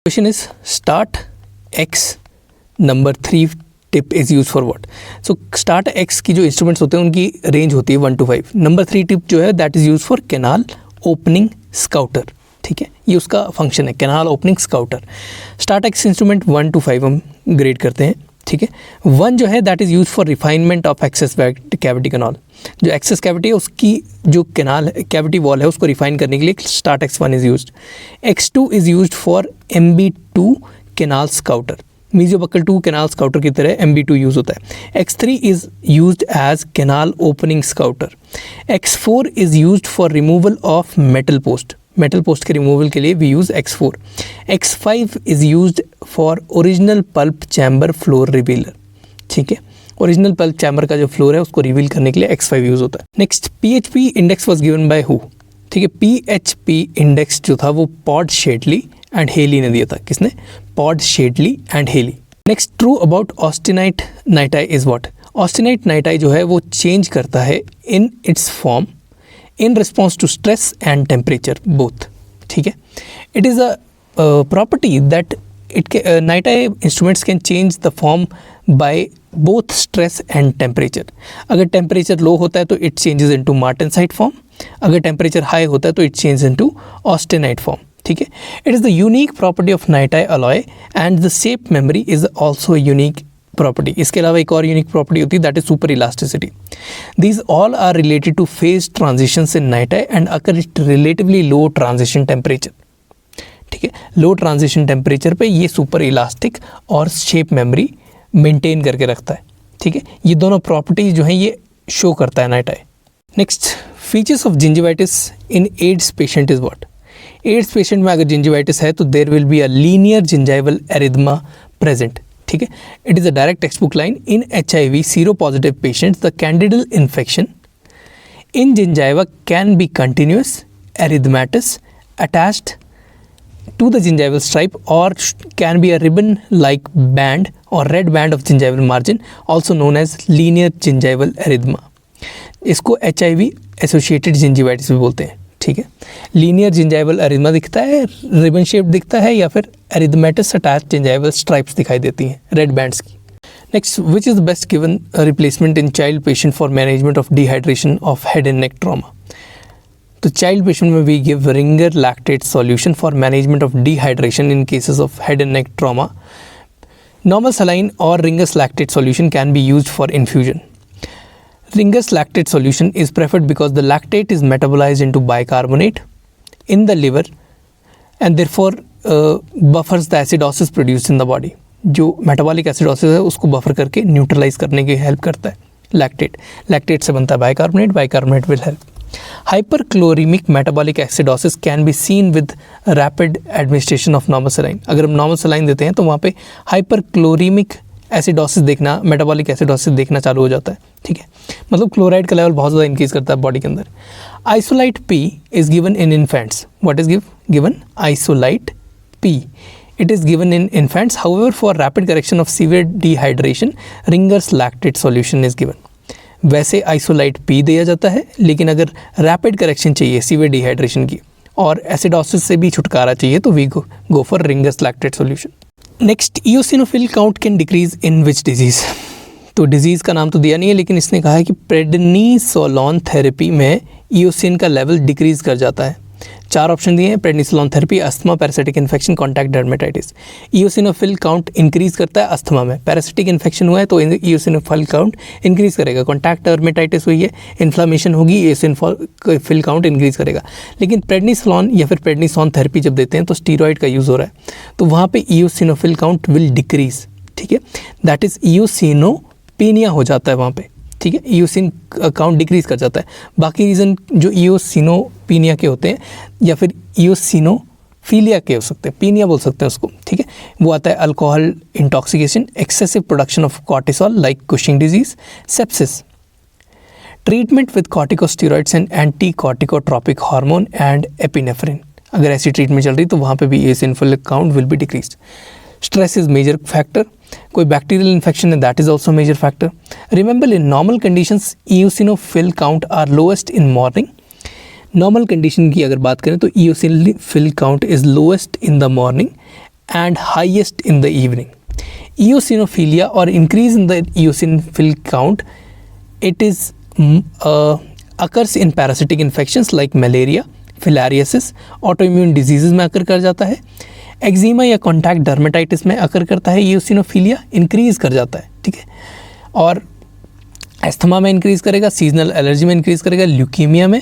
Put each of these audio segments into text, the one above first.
Question is start X number 3 tip is use for what. So start x की जो instruments होते हैं उनकी रेंज होती है 1 to 5. नंबर 3 टिप जो है that is use for canal opening scouter. ठीक है, ये उसका फंक्शन है, canal opening scouter. Start x instrument 1 to 5 हम ग्रेड करते हैं. ठीक है, 1 जो है that is use for refinement of access cavity canal. जो एक्सेस कैविटी है उसकी जो कैनाल कैविटी वॉल है उसको रिफाइन करने के लिए start X 1 is use. X2 is use for MB2 canal scouter. Mesiobuccal 2 canal scouter की तरह MB2 यूज़ होता है. X3 is used as canal opening scouter. X4 is used for removal of metal post. Metal post के removal के लिए we use X4. X5 is used for original pulp chamber floor revealer. ठीक है, original pulp chamber का जो floor है उसको reveal करने के लिए X5 यूज़ होता है. Next, PHP index was given by who. ठीक है, PHP इंडेक्स जो था वो पॉड शेडली एंड हेली ने दिया था. किसने? पॉड शेडली एंड हेली. Next, true about austenite NiTi is what. Austenite NiTi जो है वो चेंज करता है in its form in response to stress and temperature both. ठीक है, it is a property that NiTi instruments can change the form by both stress and temperature. अगर temperature low होता है तो it changes into martensite form. अगर temperature high होता है तो it change into austenite form. ठीक है, it is the unique property of NiTi alloy and the shape memory is also unique property. इसके अलावा एक और यूनिक प्रॉपर्टी होती है that is super elasticity. These all are related to phase transitions in NiTi and occur it relatively low transition temperature. ठीक है, low transition temperature पे ये सुपर इलास्टिक और शेप मेमोरी मेंटेन करके रखता है. ठीक है, ये दोनों प्रॉपर्टीज जो हैं ये शो करता है NiTi. Next, features of gingivitis in AIDS patient is what. AIDS patient में अगर जिंजिवाइटिस है तो there will be a linear gingival erythema present. ठीक है, it is a direct textbook line. In HIV seropositive patients the candidal infection in gingiva can be continuous erythematous attached to the gingival stripe or can be a ribbon like band or red band of gingival margin also known as linear gingival erythema. इसको HIV associated gingivitis भी बोलते हैं. ठीक है, linear gingival erythema दिखता है, ribbon shape दिखता है या फिर एरिथमेटस अटैच्ड जिंजाइवल स्ट्राइप्स दिखाई देती हैं रेड बैंड्स की. Next, which is the best given replacement in child patient for management of dehydration of head and neck trauma. तो चाइल्ड पेशेंट में we give Ringer lactate solution for management of dehydration in cases of head and neck trauma. Normal saline और Ringer's lactate solution can be used for infusion. Ringer's lactate solution is preferred because the lactate is metabolized into bicarbonate in the liver and therefore buffers the acidosis produced in the body. जो metabolic acidosis है उसको buffer करके neutralize करने की help करता है lactate. Lactate से बनता है bicarbonate. Bicarbonate will help. Hyperchloremic metabolic acidosis can be seen with rapid administration of normal saline. अगर हम normal saline देते हैं तो वहाँ पे hyperchloremic एसिडोसिस देखना, मेटाबॉलिक एसिडोसिस देखना चालू हो जाता है. ठीक है, मतलब क्लोराइड का लेवल बहुत ज़्यादा इंक्रीज करता है बॉडी के अंदर. Isolyte P is given in infants. What is given? Isolyte P. It is given in infants. However for rapid correction of severe dehydration Ringer's lactate solution is given. वैसे Isolyte P दिया जाता है, लेकिन अगर rapid correction चाहिए severe dehydration की और acidosis से भी छुटकारा चाहिए तो we go for Ringer's lactate solution. Next, eosinophil count can decrease in which disease. तो डिजीज़ का नाम तो दिया नहीं है, लेकिन इसने कहा है कि प्रेडनिसोलोन थेरेपी में इओसिन का लेवल डिक्रीज कर जाता है. 4 ऑप्शन दिए हैं: prednisolone therapy, asthma, parasitic infection, contact dermatitis. Eosinophil count increase करता है अस्थमा में. पैरासिटिक इन्फेक्शन हुआ है तो इओसिनोफिल काउंट इंक्रीज करेगा. कॉन्टैक्ट डर्मेटाइटिस हुई है, इन्फ्लामेशन होगी, इओसिनोफिल काउंट इंक्रीज करेगा. लेकिन प्रेडनिसोलोन या फिर प्रेडनिसोन थेरेपी जब देते हैं तो स्टीरॉयड का यूज़ हो रहा है, तो वहाँ पे इओसिनोफिल काउंट विल डिक्रीज. ठीक है, दैट इज़ इओसिनोपेनिया हो जाता है वहाँ पे. ठीक है, इओसिन काउंट डिक्रीज कर जाता है. बाकी रीज़न जो इओसिनोपेनिया के होते हैं या फिर इओसिनोफिलिया के हो सकते हैं, पीनिया बोल सकते हैं उसको. ठीक है, वो आता है alcohol intoxication, excessive production of cortisol like Cushing disease, sepsis. Treatment with corticosteroids and anti corticotropic hormone and epinephrine. अगर ऐसी ट्रीटमेंट चल रही तो वहाँ पे भी eosinophil count will be decrease. Stress is major factor. कोई बैक्टीरियल इन्फेक्शन है that is also major factor. Remember, in normal conditions eosinophil count are lowest in morning. Normal condition की अगर बात करें तो eosinophil count is lowest in the morning and highest in the evening. Eosinophilia or increase in the eosinophil count, it is occurs in parasitic infections like malaria, filariasis, autoimmune diseases में अकर कर जाता है, eczema या contact dermatitis में अकर करता है, ईओसिनोफिलिया increase कर जाता है, ठीक है, और एस्थमा में इंक्रीज़ करेगा, सीजनल एलर्जी में इंक्रीज़ करेगा, ल्यूकीमिया में,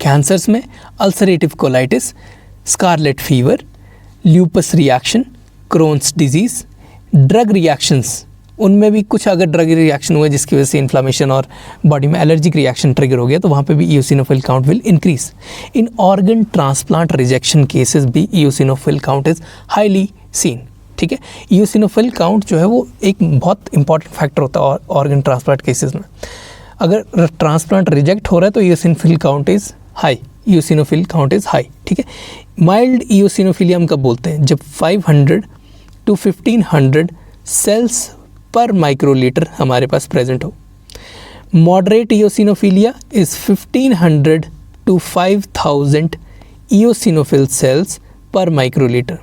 कैंसर्स में, ulcerative colitis, scarlet fever, lupus reaction, Crohn's disease, drug reactions, उनमें भी कुछ अगर ड्रग रिएक्शन हुआ जिसकी वजह से इन्फ्लामेशन और बॉडी में एलर्जिक रिएक्शन ट्रिगर हो गया तो वहाँ पे भी eosinophil count will increase. In organ transplant rejection cases भी eosinophil count is highly seen. ठीक है, ईओसिनोफिल काउंट जो है वो एक बहुत इंपॉर्टेंट फैक्टर होता है ऑर्गन ट्रांसप्लांट केसेस में. अगर ट्रांसप्लांट रिजेक्ट हो रहा है तो eosinophil count is high, eosinophil count is high. ठीक है, माइल्ड ईओसिनोफिलिया हम कब बोलते हैं? जब 500 to 1500 सेल्स पर माइक्रोलीटर हमारे पास प्रेजेंट हो. Moderate eosinophilia is 1500 to 5000 eosinophil cells per microliter.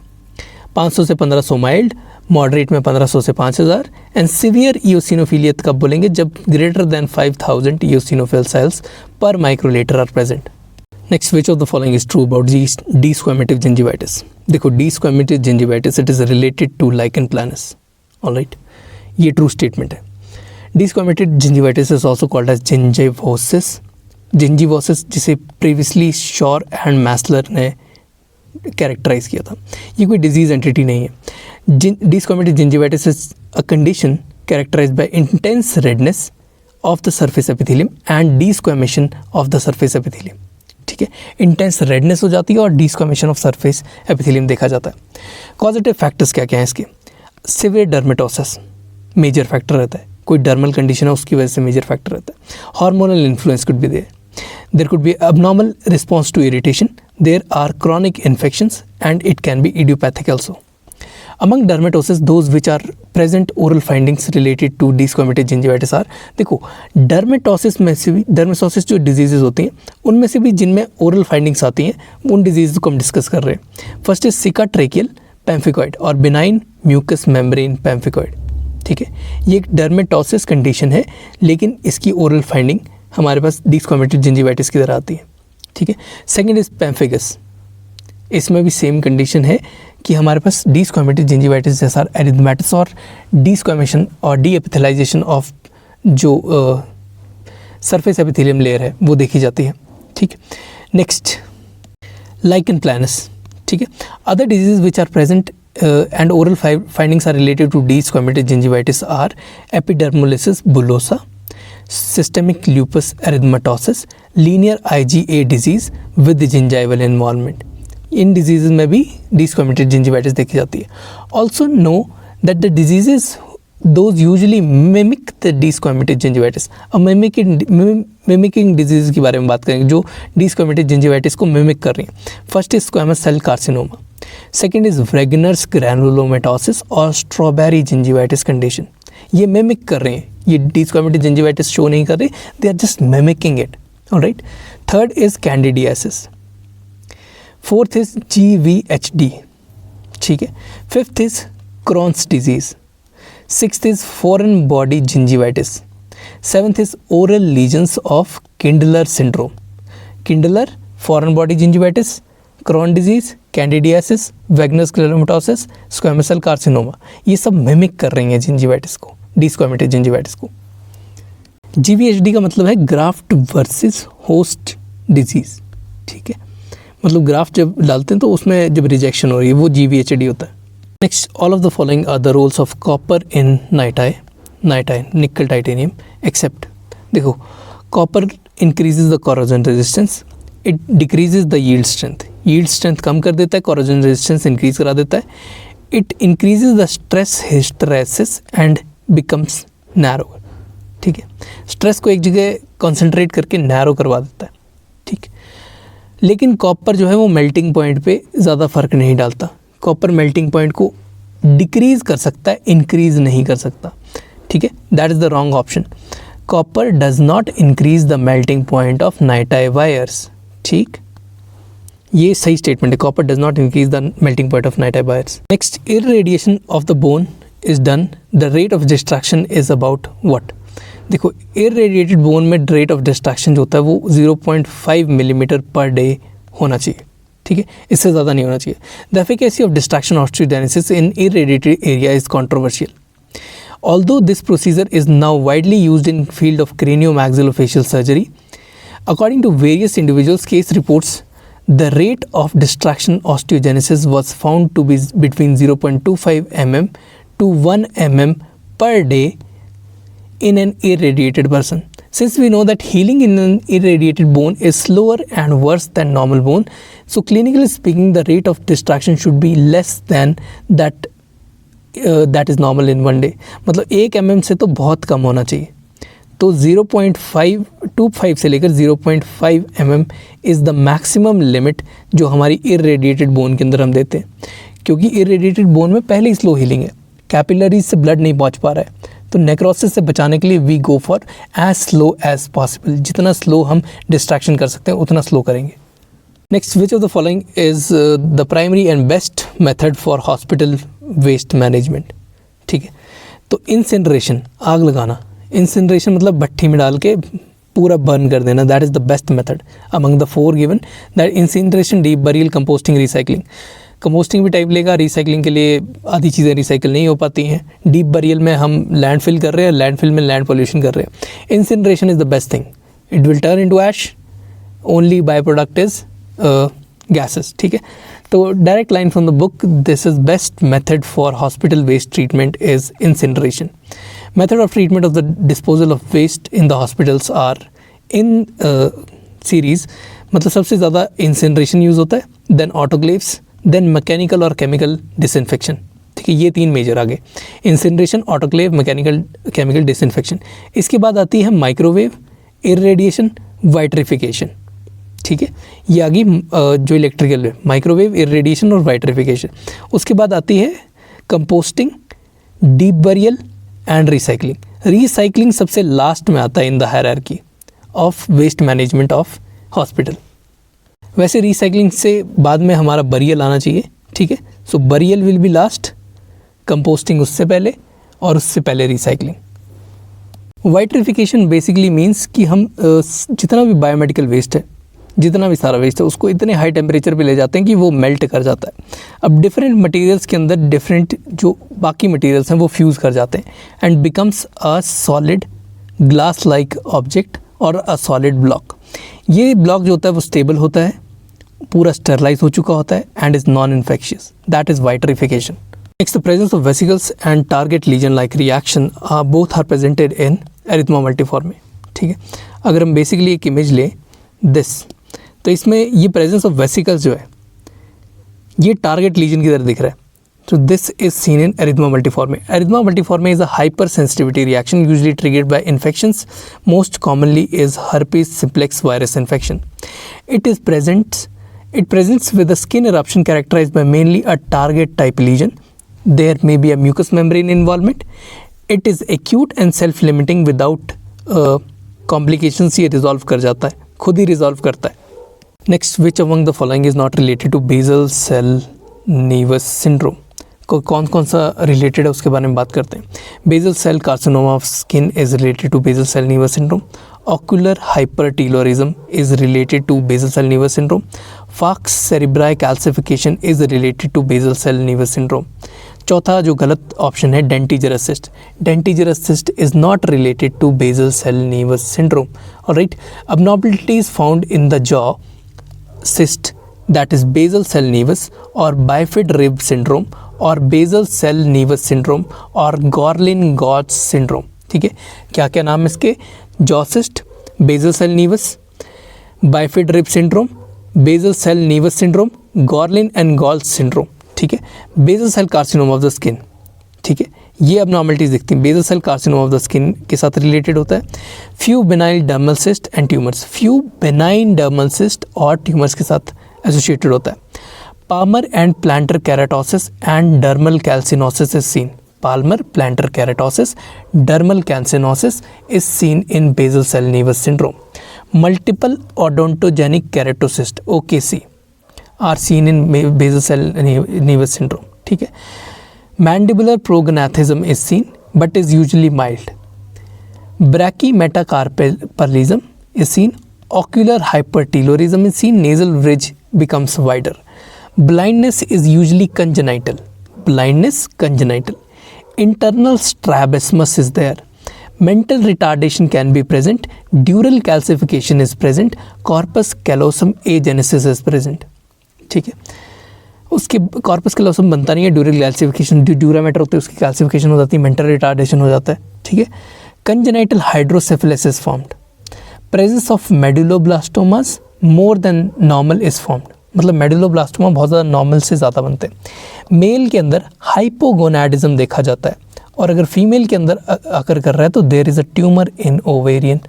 500 से 1500 माइल्ड, मॉडरेट में 1500 से 5000 एंड सीवियर ईओसिनोफिलिया कब बोलेंगे? जब greater than 5000 eosinophil cells per microliter are present. Next, which of the following is true about desquamative gingivitis? देखो, desquamative gingivitis it is related to lichen planus. Alright, ये true statement है. Desquamative gingivitis is also called as gingivosis. Gingivosis जिसे previously sure and मैस्लर ने characterise किया था. ये कोई disease entity नहीं है. Desquamative gingivitis is a condition characterised by intense redness of the surface epithelium and desquamation of the surface epithelium. ठीक है, इंटेंस रेडनेस हो जाती है और डीस्क्वेमेशन ऑफ सरफेस एपिथेलियम देखा जाता है. कॉजेटिव फैक्टर्स क्या क्या हैं इसके? सिवियर डर्मेटोसिस मेजर फैक्टर रहता है. कोई डर्मल कंडीशन है उसकी वजह से मेजर फैक्टर रहता है. Hormonal influence could be there could be abnormal response to irritation, there are chronic infections and it can be idiopathic also. Among dermatosis, those which are present oral findings related to desquamated gingivitis are, देखो dermatosis में से भी, dermatosis जो disease होती हैं उनमें से भी जिनमें ओरल फाइंडिंग्स आती हैं उन डिजीज़ को हम डिस्कस कर रहे हैं. फर्स्ट इज सिकाट्रेकियल पैम्फिकॉइड और बिनाइन म्यूकस मेम्ब्रेन पैम्फिकॉइड. ठीक है, ये एक डर्मेटोसिस कंडीशन है लेकिन इसकी ओरल फाइंडिंग हमारे पास डिस्क्वेमेटिव जिंजिवाइटिस की तरह आती है. ठीक है, सेकंड इज पैम्फिगस. इसमें भी सेम कंडीशन है कि हमारे पास डिस्क्वेमेटिव जिंजिवाइटिस जैसा एरिथमेटिस और डिस्क्वेमेशन और डी एपिथेलाइजेशन ऑफ जो सरफेस एपिथेलियम लेयर है वो देखी जाती है. ठीक, नेक्स्ट लाइकन प्लानस. ठीक है, other disease which are present and oral findings are related to desquamated gingivitis are epidermolysis bullosa, systemic lupus erythematosus, linear IgA disease with gingival involvement. In diseases में भी desquamated gingivitis देखी जाती है. Also know that the diseases those usually mimic the desquamated gingivitis. अब mimicking diseases के बारे में बात करेंगे जो desquamated gingivitis को mimic कर रही हैं. First is squamous cell carcinoma. Second is Wegener's granulomatosis और स्ट्रॉबेरी जिंजिवाइटिस कंडीशन. ये मिमिक कर रहे हैं, ये डिस्क्वेमेटिव जिंजिवाइटिस शो नहीं कर रहे, they are just mimicking it. Alright, third is candidiasis. Fourth is GVHD. ठीक है, fifth is Crohn's disease. Sixth is foreign body gingivitis. Seventh is oral lesions of Kindler syndrome. Kindler, foreign body gingivitis, Crohn disease, candidiasis, Wegener's granulomatosis, squamous cell carcinoma, ये सब mimic कर रही हैं gingivitis को, डिस्क्वेमेटिव gingivitis को. GVHD का मतलब है ग्राफ्ट वर्सेस होस्ट डिजीज. ठीक है, मतलब ग्राफ्ट जब डालते हैं तो उसमें जब रिजेक्शन हो रही है वो GVHD होता है. Next, all of the following are the roles of copper in NiTi nickel titanium except. देखो, copper increases the corrosion resistance, it decreases the yield strength. Yield strength कम कर देता है, कोरोजन रेजिस्टेंस इंक्रीज करा देता है. It increases the stress hysteresis and becomes narrow. ठीक है, स्ट्रेस को एक जगह कॉन्सेंट्रेट करके नैरो करवा देता है. ठीक, लेकिन कॉपर जो है वो मेल्टिंग पॉइंट पे ज़्यादा फ़र्क नहीं डालता. कॉपर मेल्टिंग पॉइंट को डिक्रीज़ कर सकता है, इंक्रीज़ नहीं कर सकता. ठीक है, that is the wrong option. Copper does not increase the melting point of night I wires. ठीक, ये सही स्टेटमेंट है, copper does not increase the melting point of nitrite buyers. Next, irradiation of the bone is done, the rate of distraction is about what. देखो irradiated bone में rate of distraction जो होता है वो 0.5 मिलीमीटर पर डे होना चाहिए, ठीक है, इससे ज़्यादा नहीं होना चाहिए। The efficacy of distraction osteogenesis in irradiated area is controversial. Although this procedure is now widely used in field of craniomaxillofacial surgery, according to various individuals' case reports, the rate of distraction osteogenesis was found to be between 0.25 mm to 1 mm per day in an irradiated person. Since we know that healing in an irradiated bone is slower and worse than normal bone, so clinically speaking, the rate of distraction should be less than that is normal in 1 day. मतलब 1 mm से तो बहुत कम होना चाहिए। तो 0.525 से लेकर 0.5 mm is the maximum limit जो हमारी इरेडिएटेड बोन के अंदर हम देते हैं, क्योंकि इरेडिएटेड बोन में पहले ही स्लो हीलिंग है, कैपिलरीज से ब्लड नहीं पहुंच पा रहा है, तो नेक्रोसिस से बचाने के लिए we go for as slow as possible. जितना स्लो हम डिस्ट्रैक्शन कर सकते हैं उतना स्लो करेंगे। Next, which of the following is the primary and best method for hospital waste management. ठीक है, तो इंसिनरेशन, आग लगाना, इंसिनरेशन मतलब भट्टी में डाल के पूरा बर्न कर देना, that is the best method among the 4 given. That incineration, deep burial, composting, recycling. Composting भी टाइप लेगा, रिसाइकलिंग के लिए आधी चीज़ें रिसाइकिल नहीं हो पाती हैं। डीप बरियल में हम लैंडफिल कर रहे हैं, लैंडफिल में लैंड पोल्यूशन कर रहे हैं। Incineration is the best thing, it will turn into ash, only by product is gases. ठीक है, तो direct line from the book, this is best method for hospital waste treatment is incineration. Method of treatment of the disposal of waste in the hospitals are in series, मतलब सबसे ज़्यादा incineration use होता है, then autoclaves, then mechanical और chemical disinfection. ठीक है, ये 3 major आगे, incineration, autoclave, mechanical, chemical disinfection. इसके बाद आती है माइक्रोवेव, इरेडिएशन, वाइट्रिफिकेशन। ठीक है, ये आ गई जो इलेक्ट्रिकल है, माइक्रोवेव, इरेडिएशन और वाइट्रिफिकेशन। उसके बाद आती है composting, deep burial and recycling. Recycling सबसे लास्ट में आता है in the hierarchy of waste management of hospital. वैसे रिसाइकलिंग से बाद में हमारा बरियल आना चाहिए। ठीक है, so burial will be last, composting उससे पहले और उससे पहले रिसाइकलिंग। वाइट्रिफिकेशन बेसिकली मीन्स कि हम जितना भी बायोमेडिकल वेस्ट है, जितना भी सारा वेस्ट है, उसको इतने हाई टेम्परेचर पे ले जाते हैं कि वो मेल्ट कर जाता है। अब डिफरेंट मटेरियल्स के अंदर डिफरेंट जो बाकी मटेरियल्स हैं वो फ्यूज़ कर जाते हैं and becomes a solid glass like object और अ सॉलिड ब्लॉक। ये ब्लॉक जो होता है वो स्टेबल होता है, पूरा स्टेरलाइज हो चुका होता है and is non infectious, that is vitrification. Next, the presence of vesicles and target lesion like reaction both are presented in erythema multiforme. ठीक है, अगर हम बेसिकली एक इमेज लें दिस, तो इसमें ये प्रेजेंस ऑफ वेसिकल्स जो है ये टारगेट लीजन की तरह दिख रहा है। तो this is seen in erythema multiforme. Erythema multiforme is a hypersensitivity reaction usually triggered by infections, most commonly is herpes simplex virus infection. It presents with a skin eruption characterized by mainly a target type lesion. There may be a mucous membrane involvement. It is acute and self-limiting without complications. ये resolve कर जाता है, खुद ही resolve करता है। Next, which among the following is not related to basal cell nevus syndrome? कौन कौन सा रिलेटेड है उसके बारे में बात करते हैं। Basal cell carcinoma of skin is related to basal cell nevus syndrome. Ocular hypertelorism is related to basal cell nevus syndrome. Falx cerebri calcification is related to basal cell nevus syndrome. चौथा जो गलत option है dentigerous cyst, dentigerous cyst is not related to basal cell nevus syndrome. Alright, abnormalities found in the jaw cyst, that is basal cell nevus or bifid rib syndrome और basal cell nevus syndrome और Gorlin-Gotch syndrome। ठीक है, क्या क्या नाम है इसके, jaw cyst, basal cell nevus, bifid rib syndrome, basal cell nevus syndrome, Gorlin and Gotch syndrome। ठीक है, basal cell carcinoma of the skin। ठीक है, ये abnormalities दिखती हैं, basal cell carcinoma of the skin के साथ रिलेटेड होता है। Few benign dermal cyst and tumours, few benign dermal cyst और ट्यूमर्स के साथ एसोसिएटेड होता है। Palmar and plantar keratosis and dermal calcinosis is seen. Palmar plantar keratosis, dermal calcinosis is seen in basal cell nevus syndrome. Multiple odontogenic keratocyst, OKC, are seen in basal cell nevus syndrome, ठीक है। Mandibular prognathism is scene but is usually mild. Brachymetacarpalism is seen, ocular hypertelorism is seen, nasal ridge becomes wider. Blindness is usually congenital. Internal strabismus is there. Mental retardation can be present. Dural calcification is present. Corpus callosum agenesis is present. ठीक है, उसके corpus callosum बनता नहीं है, ड्यूरल calcification, dura mater होते हैं उसकी calcification हो जाती है, मेंटल रिटार्डेशन हो जाता है, ठीक है। Congenital hydrocephalus is formed. Presence of medulloblastomas more than normal is formed, मतलब मेडुलोब्लास्टोमा बहुत ज़्यादा नॉर्मल से ज़्यादा बनते हैं। मेल के अंदर हाइपोगोनाडिज्म देखा जाता है, और अगर फीमेल के अंदर अकर कर रहा है तो there is a tumour in ovarian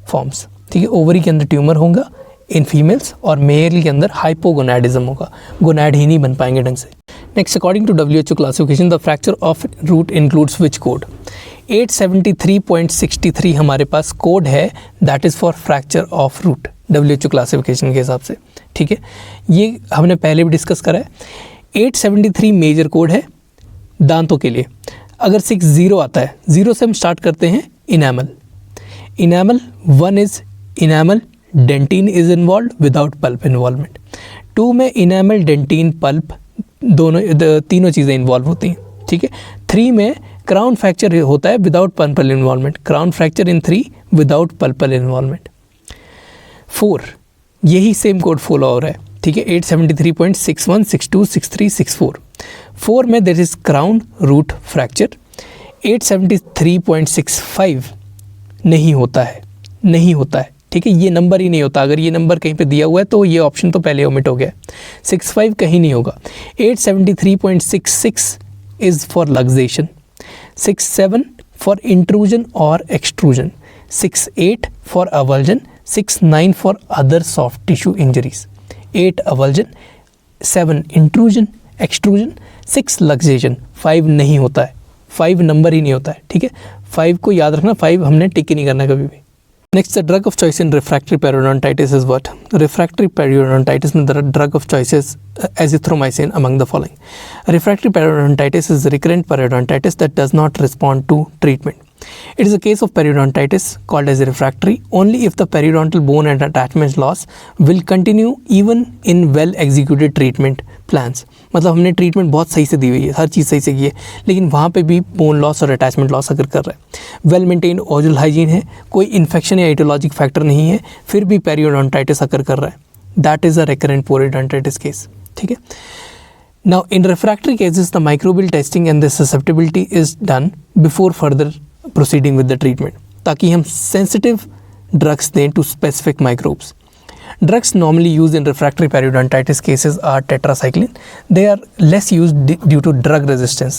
forms, ठीक है। ओवरी के अंदर ट्यूमर होगा इन फीमेल्स, और मेल के अंदर हाइपोगोनाडिज्म होगा, गोनाड ही नहीं बन पाएंगे ढंग से। Next, according to WHO classification the fracture of root includes which code? 873.63 हमारे पास कोड है, that is for fracture of root WHO classification के हिसाब से, ठीक है। ये हमने पहले भी डिस्कस करा है। 873 मेजर कोड है दांतों के लिए। अगर 60 आता है, 0 से हम स्टार्ट करते हैं enamel. 1 is enamel dentin is involve without pulp involvement. 2 में इनामल डेंटिन पल्प तीनों चीज़ें इन्वॉल्व होती हैं, ठीक है। 3 में क्राउन फ्रैक्चर होता है without pulpal involvement, crown fracture in 3 without pulpal involvement. 4 यही सेम कोड फॉलो हो रहा है, ठीक है। 873.61, 62, 63, 64। 4 में there is crown root fracture. 873.65 नहीं होता है, ठीक है। ये नंबर ही नहीं होता, अगर ये नंबर कहीं पे दिया हुआ है तो ये ऑप्शन तो पहले ओमिट हो गया। 65 कहीं नहीं होगा। 873.66 is for luxation. 67 for intrusion और extrusion. 68 for avulsion. 69 for other soft tissue injuries. 8 avulsion, 7 intrusion extrusion, 6 luxation. 5 नहीं होता है, 5 नंबर ही नहीं होता है, ठीक है। 5 को याद रखना, 5 हमने टिक ही नहीं करना कभी भी। Next, the drug of choice in refractory periodontitis is what? Refractory periodontitis में the drug of choice is azithromycin among the following. Refractory periodontitis is recurrent periodontitis that does not respond to treatment. It is a case of periodontitis called as refractory only if the periodontal bone and attachment loss will continue even in well executed treatment plans. मतलब हमने treatment बहुत सही से दी हुई है, हर चीज़ सही से की है, लेकिन वहाँ पे भी बोन लॉस और अटैचमेंट लॉस अगर कर रहा है, वेल मेंटेन ओरल हाइजीन है, कोई इन्फेक्शन या एटोलॉजिक फैक्टर नहीं है, फिर भी पेरियोडोंटाइटिस अकर कर रहा है, that is a recurrent periodontitis case, ठीक है। Now in refractory cases the microbial testing and the susceptibility is done before further proceeding with the treatment, ताकि हम sensitive drugs दें to specific microbes. Drugs normally used in refractory periodontitis cases are tetracycline. They are less used due to drug resistance.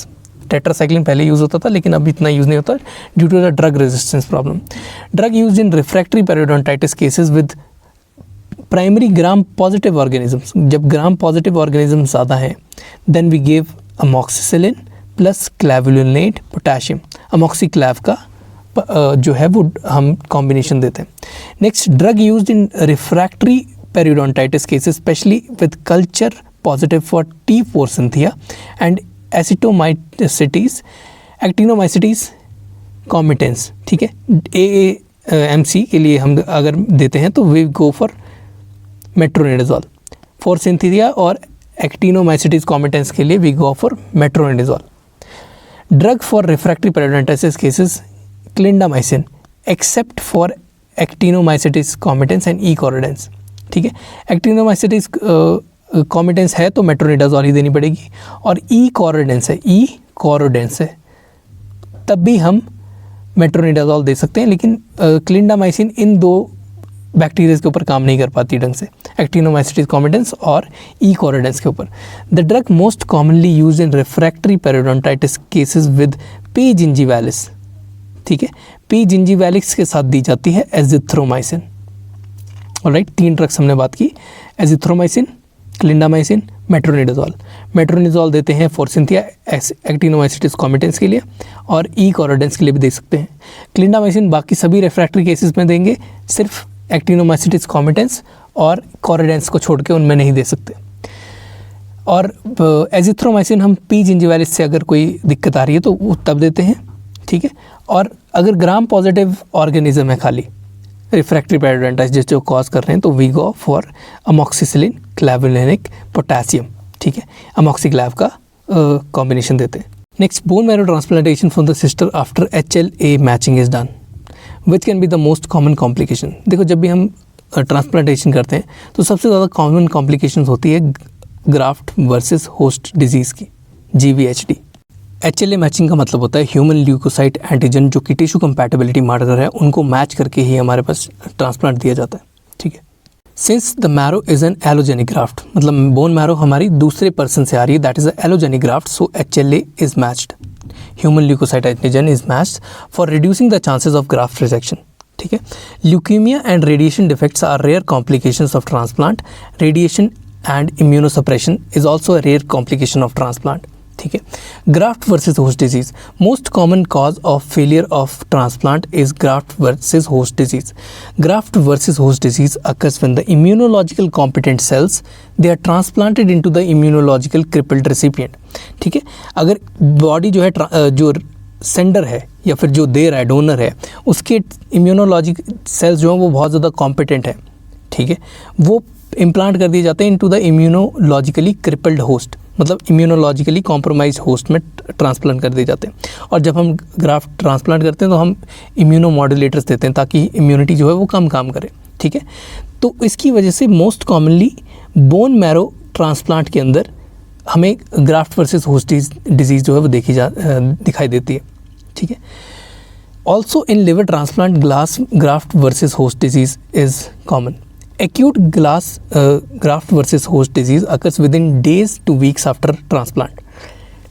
Tetracycline पहले use होता था लेकिन अब इतना use नहीं होता due to the drug resistance problem. Drug used in refractory periodontitis cases with primary gram positive organisms. जब gram positive organisms ज़्यादा हैं then we give amoxicillin plus clavulinate potassium. amoxiclav का जो है वो हम कॉम्बिनेशन देते हैं। Next, drug used in refractory periodontitis cases specially with culture positive for T forsythia and actinomycetes, actinomycetes comitans, ठीक है। AAMC के लिए हम अगर देते हैं तो we go for metronidazole. Forsythia और एक्टिनोमाइसिटीज कॉमिटेंस के लिए we go for metronidazole. Drug for refractory periodontitis cases clindamycin except for actinomycetes comitans and E corrodens, ठीक है। एक्टिनोमाइसिटिस कॉमिटेंस है तो मेट्रोनिडाजोल ही देनी पड़ेगी, और ई कोरोडेंस है तब भी हम मेट्रोनिडाजोल दे सकते हैं, लेकिन क्लिंडामाइसिन इन दो बैक्टीरियाज के ऊपर काम नहीं कर पाती ढंग से, एक्टिनोमाइसिटिस कॉमिटेंस और ई कोरोडेंस के ऊपर। The drug most commonly use in refractory periodontitis cases with P gingivalis, ठीक है। पी जिंजीवैलिस के साथ दी जाती है एजिथ्रोमाइसिन। ऑलराइट, 3 ड्रग्स हमने बात की, एजिथ्रोमाइसिन, क्लिंडामाइसिन, मेट्रोनिडाजोल। मेट्रोनिडाजोल देते हैं फॉर्सिन्थिया एक्टिनोमाइसिटिस कॉमिटेंस के लिए, और ई कोरोडेंस के लिए भी दे सकते हैं। क्लिंडामाइसिन बाकी सभी रिफ्रैक्टरी केसेस में देंगे, सिर्फ एक्टिनोमाइसिटिस कॉमिटेंस और कोरोडेंस को छोड़ के उनमें नहीं दे सकते। और एजिथ्रोमाइसिन हम पी जिंजिवालिस से अगर कोई दिक्कत आ रही है तो वो तब देते हैं, ठीक है। और अगर ग्राम पॉजिटिव ऑर्गेनिज्म है खाली रिफ्रैक्टरी पेरिडोन्टाइटिस जो कॉज कर रहे हैं तो we go for amoxicillin clavulanic potassium, ठीक है, अमॉक्सिक्लैव का कॉम्बिनेशन देते हैं। Next, bone marrow transplantation from the sister after HLA matching is done, which can be the most common complication. देखो जब भी हम ट्रांसप्लांटेशन करते हैं तो सबसे ज़्यादा कॉमन कॉम्प्लिकेशन होती है ग्राफ्ट वर्सेस होस्ट डिजीज़ की, GVHD। HLA मैचिंग का मतलब होता है ह्यूमन ल्यूकोसाइट एंटीजन जो कि टिश्यू कंपैटिबिलिटी मार्कर है, उनको मैच करके ही हमारे पास ट्रांसप्लांट दिया जाता है, ठीक है। Since the marrow is an allogenic graft, मतलब बोन मैरो हमारी दूसरे पर्सन से आ रही है, that is a allogenic graft, so HLA is matched, human leukocyte antigen is matched for reducing the chances of graft rejection, ठीक है। Leukaemia and radiation defects are rare complications of transplant. Radiation and immunosuppression is also a rare complication of transplant, ठीक है। Graft versus host disease, most common cause of failure of transplant is graft versus host disease. Graft versus host disease occurs when the immunological competent cells they are transplanted into the immunological crippled recipient, ठीक है। अगर body जो है जो sender है या फिर जो दे रहा है डोनर है उसके इम्यूनोलॉजिक सेल्स जो हैं वो बहुत ज़्यादा कॉम्पिटेंट है, ठीक है, वो इम्प्लांट कर दिए जाते हैं into the immunologically crippled host, मतलब इम्यूनोलॉजिकली कॉम्प्रोमाइज होस्ट में ट्रांसप्लांट कर दिए जाते हैं। और जब हम ग्राफ्ट ट्रांसप्लांट करते हैं तो हम इम्यूनोमॉड्यूलेटर्स देते हैं ताकि इम्यूनिटी जो है वो कम काम करे, ठीक है। तो इसकी वजह से most commonly bone marrow transplant के अंदर हमें ग्राफ्ट वर्सेस होस्ट डिजीज़ जो है वो दिखाई देती है, ठीक है। Also in liver transplant graft versus host disease is common. Acute graft versus host disease occurs within days to weeks after transplant.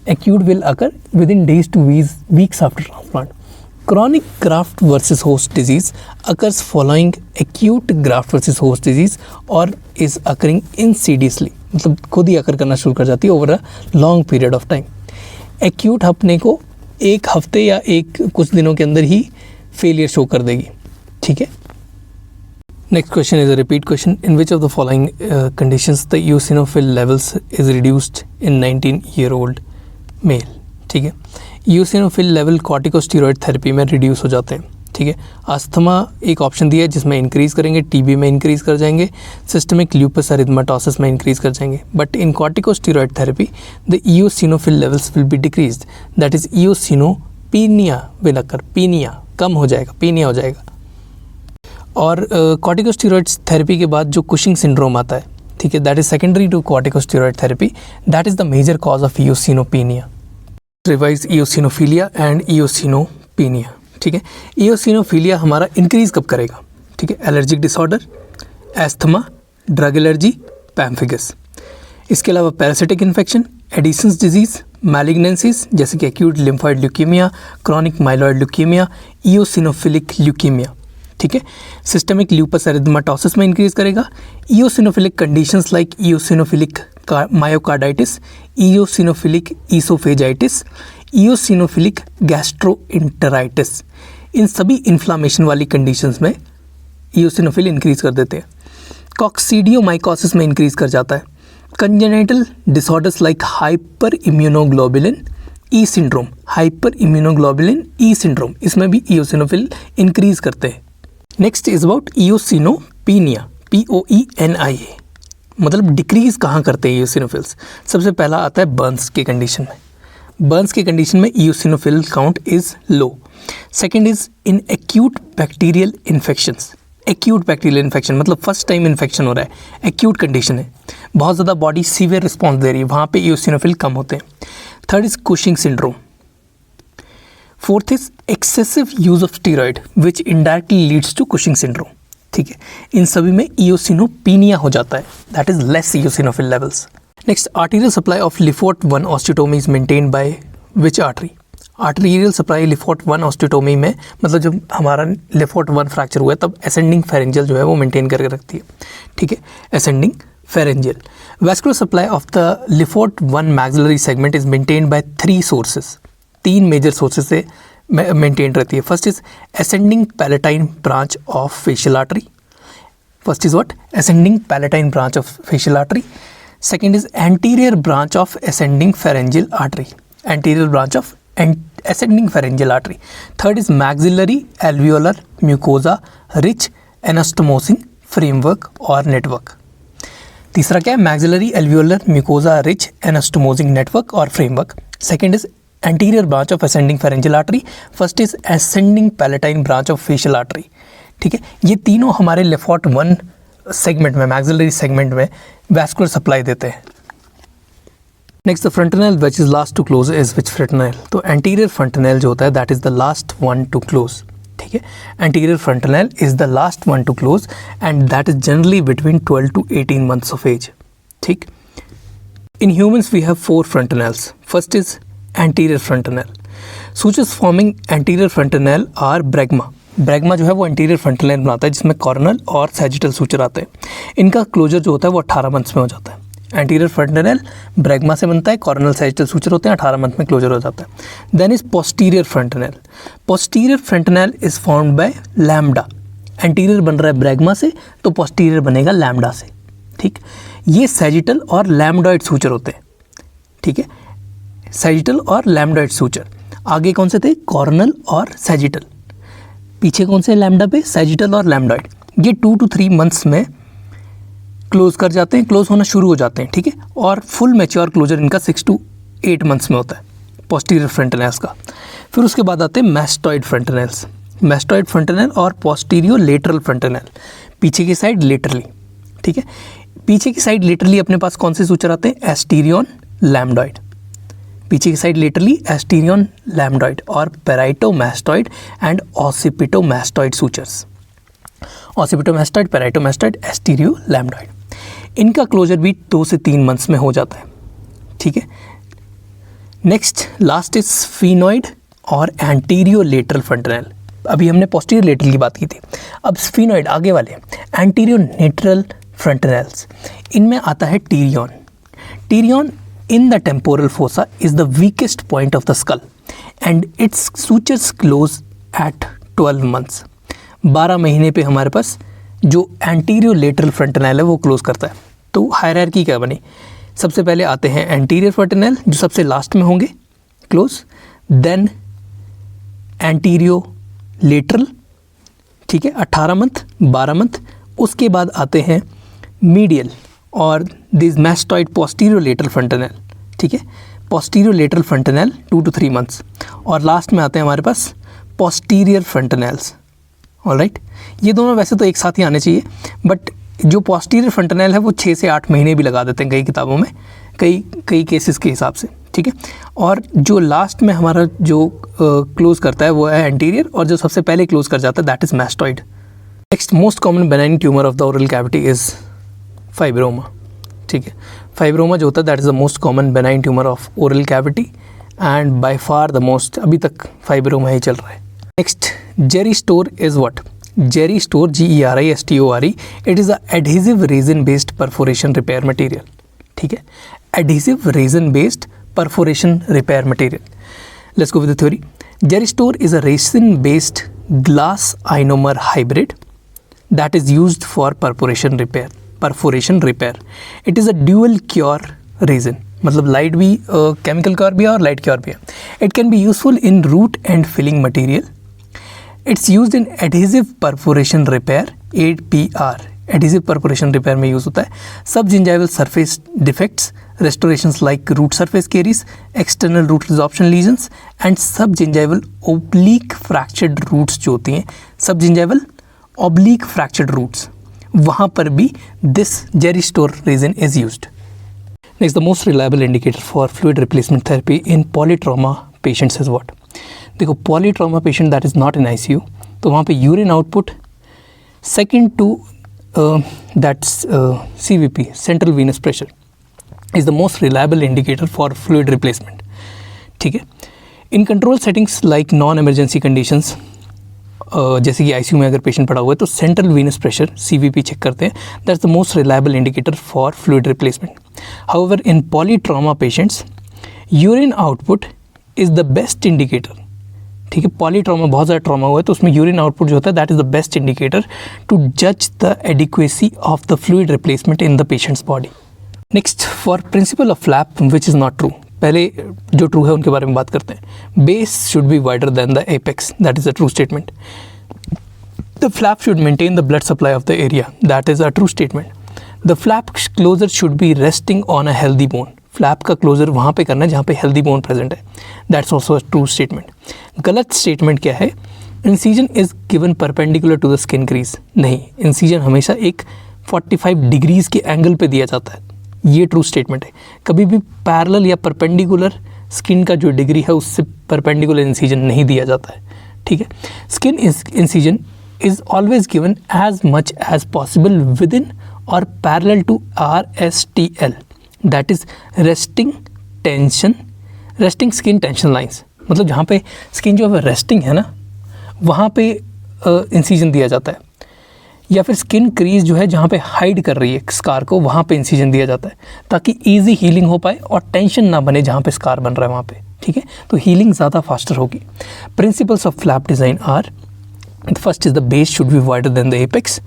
Acute will occur within days to weeks after transplant. Chronic graft versus host disease occurs following acute graft versus host disease or is occurring insidiously, मतलब खुद ही अकर करना शुरू कर जाती है over a long period of time. Acute अपने को एक हफ्ते या कुछ दिनों के अंदर ही फेलियर शो कर देगी, ठीक है। Next question is a repeat question. In which of the following conditions the eosinophil levels is reduced in 19-year-old male? ठीक है, eosinophil level corticosteroid therapy में reduce हो जाते हैं, ठीक है। अस्थमा एक ऑप्शन दिया है जिसमें इंक्रीज करेंगे, TB में इंक्रीज कर जाएंगे, सिस्टमिक ल्यूपस एरिथमेटोसिस में इंक्रीज कर जाएंगे, but in corticosteroid therapy the eosinophil levels will be decreased, that is eosinopenia will occur, पीनिया कम हो जाएगा, पीनिया हो जाएगा। और कॉर्टिकोस्टेरॉइड्स थेरेपी के बाद जो कुशिंग सिंड्रोम आता है, ठीक है, that is secondary to corticosteroid therapy, that is the major cause of eosinopenia. Revise eosinophilia and eosinopenia, ठीक है। इयोसिनोफिलिया हमारा इंक्रीज कब करेगा, ठीक है, allergic disorder, asthma, drug allergy, pemphigus. इसके अलावा parasitic infection, Addison's disease, malignancies जैसे कि acute lymphoid leukaemia, chronic myeloid leukaemia, eosinophilic leukaemia, ठीक है। सिस्टमिक ल्यूपस एरिथमेटोसिस में इंक्रीज करेगा। Eosinophilic conditions like eosinophilic myocarditis, eosinophilic oesophagitis, eosinophilic गैस्ट्रोइंटेराइटिस, इन सभी inflammation वाली कंडीशंस में इयोसिनोफिल इंक्रीज कर देते हैं। कॉक्सीडियोमाइकोसिस में इंक्रीज कर जाता है। Congenital disorders like hyper immunoglobulin E syndrome, hyper immunoglobulin E syndrome, इसमें भी इयोसिनोफिल इंक्रीज करते हैं। नेक्स्ट इज अबाउट इयोसिनोपेनिया, POENIA, मतलब डिक्रीज कहाँ करते हैं इयोसिनोफिल्स। सबसे पहला आता है बर्न्स के कंडीशन में। बर्न्स के कंडीशन में eosinophil count is low. Second is in acute bacterial infections. Acute bacterial infection मतलब फर्स्ट टाइम इन्फेक्शन हो रहा है, एक्यूट कंडीशन है, बहुत ज़्यादा बॉडी सीवियर रिस्पॉन्स दे रही है, वहाँ पे इयोसिनोफिल कम होते हैं। Third is Cushing syndrome. Fourth is excessive use of steroid which indirectly leads to Cushing syndrome, ठीक है। इन सभी में इयोसिनोपेनिया हो जाता है, that is less eosinophil levels. Next, arterial supply of Le Fort 1 osteotomy is maintained by which artery. Arterial supply Le Fort 1 osteotomy में मतलब जब हमारा लिफोर्ट 1 फ्रैक्चर हुआ है तब असेंडिंग फेरेंजियल जो है वो मेंटेन करके रखती है, ठीक है, ascending pharyngeal. Vascular supply of the Le Fort 1 maxillary segment is maintained by 3 sources, 3 major sources से मेंटेन रहती है। First is ascending palatine branch of facial artery. First is what? Ascending palatine branch of facial artery. Second is anterior branch of ascending pharyngeal artery, anterior branch of ascending pharyngeal artery. Third is maxillary alveolar mucosa rich anastomosing framework or network. तीसरा क्या है? maxillary alveolar mucosa rich anastomosing network or framework. Second is anterior branch of ascending pharyngeal artery. First is ascending palatine branch of facial artery. ठीक है, ये तीनों हमारे Le Fort 1 segment में, maxillary segment में वैस्कुलर सप्लाई देते हैं. Next the fontanelle which is last to close is which fontanelle. तो एंटीरियर फ्रंटनल जो होता है that is the last one to close. ठीक है, anterior fontanelle is the last one to close and that is generally between 12 to 18 months of age. ठीक, in humans we have 4 frontanels. First is anterior फ्रंटनल. Sutures forming anterior fontanelle are bregma. Bregma जो है वो anterior फ्रंटनल बनाता है जिसमें Cornell और sagittal suture आते हैं. इनका क्लोजर जो होता है वो 18 months में हो जाता है. एंटीरियर फ्रंटनल ब्रैग्मा से बनता है, कॉर्नल सैजिटल सूचर होते हैं, 18 month में क्लोजर हो जाता है. Then is posterior fontanelle. Posterior fontanelle is formed by lambda. Anterior बन रहा है ब्रैग्मा से तो पोस्टीरियर बनेगा लैम्डा से. ठीक, ये सैजिटल और लैम्डॉइड सूचर होते हैं. ठीक है, सैजिटल और लैम्डॉइड सूचर. आगे कौन से थे? कॉर्नल और सैजिटल. पीछे कौन से? लैम्डा पे सैजिटल और लैम्डॉइड. ये 2 to 3 months में क्लोज कर जाते हैं, क्लोज होना शुरू हो जाते हैं. ठीक है, और फुल मैच्योर क्लोजर इनका 6 to 8 months में होता है पोस्टीरियर फ्रंटनल्स का. फिर उसके बाद आते हैं मैस्टॉइड फ्रंटनल्स. मैस्टॉइड फ्रंटनल और पोस्टीरियो लेटरल फ्रंटनल, पीछे की साइड लेटरली. ठीक है, पीछे की साइड लेटरली अपने पास कौन से सूचर आते हैं? एस्टीरियन लैम्डॉइड. पीछे की साइड लेटरली एस्टीरियन लैम्डॉइड और पैराइटोमैस्टॉइड एंड ऑसिपिटोमैस्टॉइड सूचर्स. ऑसिपिटोमैस्टॉइड, पैराइटोमैस्टॉइड, एस्टीरियो लैम्डॉइड. इनका क्लोजर भी 2 से 3 months में हो जाता है. ठीक है, नेक्स्ट लास्ट इज स्फीनॉइड और एंटीरियो लेटरल फ्रंटनल. अभी हमने पोस्टीरियर लेटरल की बात की थी, अब स्फीनॉइड आगे वाले एंटीरियो लेटरल फ्रंटनल्स. इनमें आता है Tyrion. Tyrion in the temporal fossa is the weakest point of the skull and its sutures close at 12 months. 12 महीने पे हमारे पास जो एंटीरियो लेटरल फ्रंटनल है वो क्लोज करता है. तो हायरार्की क्या बनी? सबसे पहले आते हैं एंटीरियर फ्रंटनल जो सबसे लास्ट में होंगे क्लोज, देन एंटीरियो लेटरल. ठीक है, 18 month, 12 month. उसके बाद आते हैं मीडियल और दिस मैस्टॉइड पोस्टीरियो लेटरल फ्रंटनल. ठीक है, पोस्टीरियो लेटरल फ्रंटनल 2 to 3 months. और लास्ट में आते हैं हमारे पास पोस्टीरियर फ्रंटनल्स. ऑलराइट, ये दोनों वैसे तो एक साथ ही आने चाहिए, बट जो पोस्टीरियर फ्रंटनल है वो 6 से 8 महीने भी लगा देते हैं कई किताबों में, कई केसेस के हिसाब से. ठीक है, और जो लास्ट में हमारा जो क्लोज करता है वो है एंटीरियर, और जो सबसे पहले क्लोज कर जाता है that is mastoid. Next most common benign tumour of the oral cavity is fibroma. ठीक है, फाइब्रोमा जो होता है that is the most common benign tumour of oral cavity and by far the most. अभी तक फाइब्रोमा ही चल रहा है. Next Jerry store is what? Jerry store, GERISTORE, it is a adhesive resin based perforation repair material. ठीक है, adhesive resin based perforation repair material. Let's go with the theory. Geristore is a resin based glass ionomer hybrid that is used for perforation repair. It is a dual cure resin, मतलब light भी chemical cure भी है और light cure भी है. It can be useful in root and filling material. It's used in adhesive perforation repair, APR. Adhesive perforation repair में use होता है. Subgingival surface defects, restorations like root surface caries, external root resorption lesions and subgingival oblique fractured roots जो होती हैं, subgingival oblique fractured roots, वहाँ पर भी this Jerry Store resin is used. Next, the most reliable indicator for fluid replacement therapy in polytrauma patients is what? देखो, polytrauma patient that is not in ICU, तो वहाँ पे urine output second to that's CVP, central venous pressure, is the most reliable indicator for fluid replacement. ठीक है, in control settings like non-emergency conditions, जैसे कि ICU में अगर patient पड़ा हुआ है तो central venous pressure CVP check करते हैं. That's the most reliable indicator for fluid replacement. However in polytrauma patients urine output is the best indicator. ठीक है, पॉलीट्रॉमा बहुत ज़्यादा ट्रॉमा हुआ है तो उसमें यूरिन आउटपुट जो होता है that is the best indicator to जज the adequacy of the fluid replacement in the patient's body. Next, for principle of flap which is not true, पहले जो ट्रू है उनके बारे में बात करते हैं. Base should be wider than the apex, that is a true statement. The flap should maintain the blood supply of the area, that is a true statement. The flap closure should be resting on a healthy bone, flap का closure वहाँ पे करना है जहाँ पे healthy bone present है, that's also a true statement. गलत statement क्या है? Incision is given perpendicular to the skin crease, नहीं, इंसीजन हमेशा एक 45 डिग्रीज़ के एंगल पे दिया जाता है, ये ट्रू स्टेटमेंट है. कभी भी पैरेलल या परपेंडिकुलर स्किन का जो डिग्री है उससे परपेंडिकुलर इंसीजन नहीं दिया जाता है, ठीक है. Skin incision is always given as much as possible within और parallel to RSTL, that is resting skin tension lines. मतलब जहाँ पे स्किन जो है रेस्टिंग है ना, वहाँ पे इंसीजन दिया जाता है. या फिर स्किन क्रीज जो है जहाँ पे हाइड कर रही है स्कार को, वहाँ पे इंसीजन दिया जाता है ताकि इजी हीलिंग हो पाए और टेंशन ना बने जहाँ पे स्कार बन रहा है वहाँ पे, ठीक है. तो हीलिंग ज़्यादा फास्टर होगी. Principles of flap design are, the first is the base should be wider than the apex.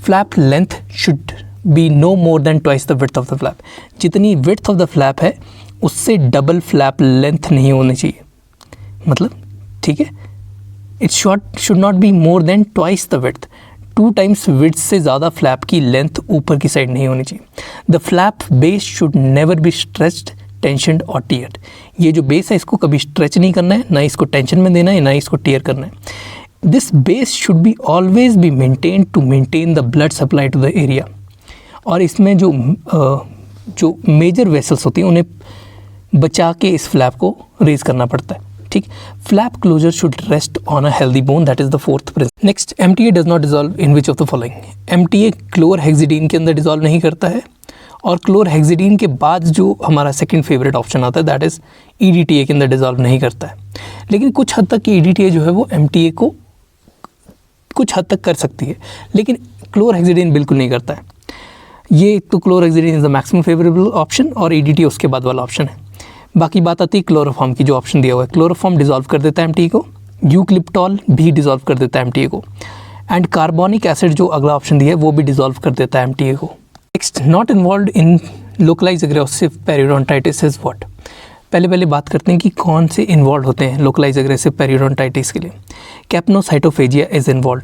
Flap length should be no more than twice the width of the flap. जितनी width of the flap है उससे double flap length नहीं होनी चाहिए, मतलब ठीक है. It should not be more than twice the width. 2 times width से ज़्यादा flap की length ऊपर की साइड नहीं होनी चाहिए. The flap base should never be stretched, tensioned or teared. ये जो base है इसको कभी stretch नहीं करना है, ना इसको tension में देना है, ना इसको tear करना है. This base should be always be maintained to maintain the blood supply to the area. और इसमें जो मेजर वेसल्स होती हैं उन्हें बचा के इस फ्लैप को रेज करना पड़ता है, ठीक. Flap closure should rest on a healthy bone, that is the fourth principle. Next, MTA does not dissolve in which of the following. MTA chlorhexidine के अंदर डिजॉल्व नहीं करता है, और क्लोरहेक्सिडीन के बाद जो हमारा सेकंड फेवरेट ऑप्शन आता है दैट इज़ EDTA के अंदर डिजॉल्व नहीं करता है. लेकिन कुछ हद तक EDTA जो है वो MTA को कुछ हद तक कर सकती है, लेकिन क्लोरहेक्सिडीन बिल्कुल नहीं करता है. ये तो chlorhexidine is the maximum favourable option और EDTA उसके बाद वाला ऑप्शन है. बाकी बात आती है क्लोरोफॉर्म की, जो ऑप्शन दिया हुआ है. क्लोरोफॉर्म डिजॉल्व कर देता है MTA को, यूक्लिप्टॉल भी डिजॉल्व कर देता है MTA को, एंड कार्बोनिक एसिड जो अगला ऑप्शन दिया है वो भी डिजॉल्व कर देता है MTA को. Next, not involve in localise aggressive periodontitis is what. पहले बात करते हैं कि कौन से इन्वॉल्व होते हैं लोकलाइज एग्रेसिव पेरियोडोंटाइटिस के लिए. Capnocytophaga is involve.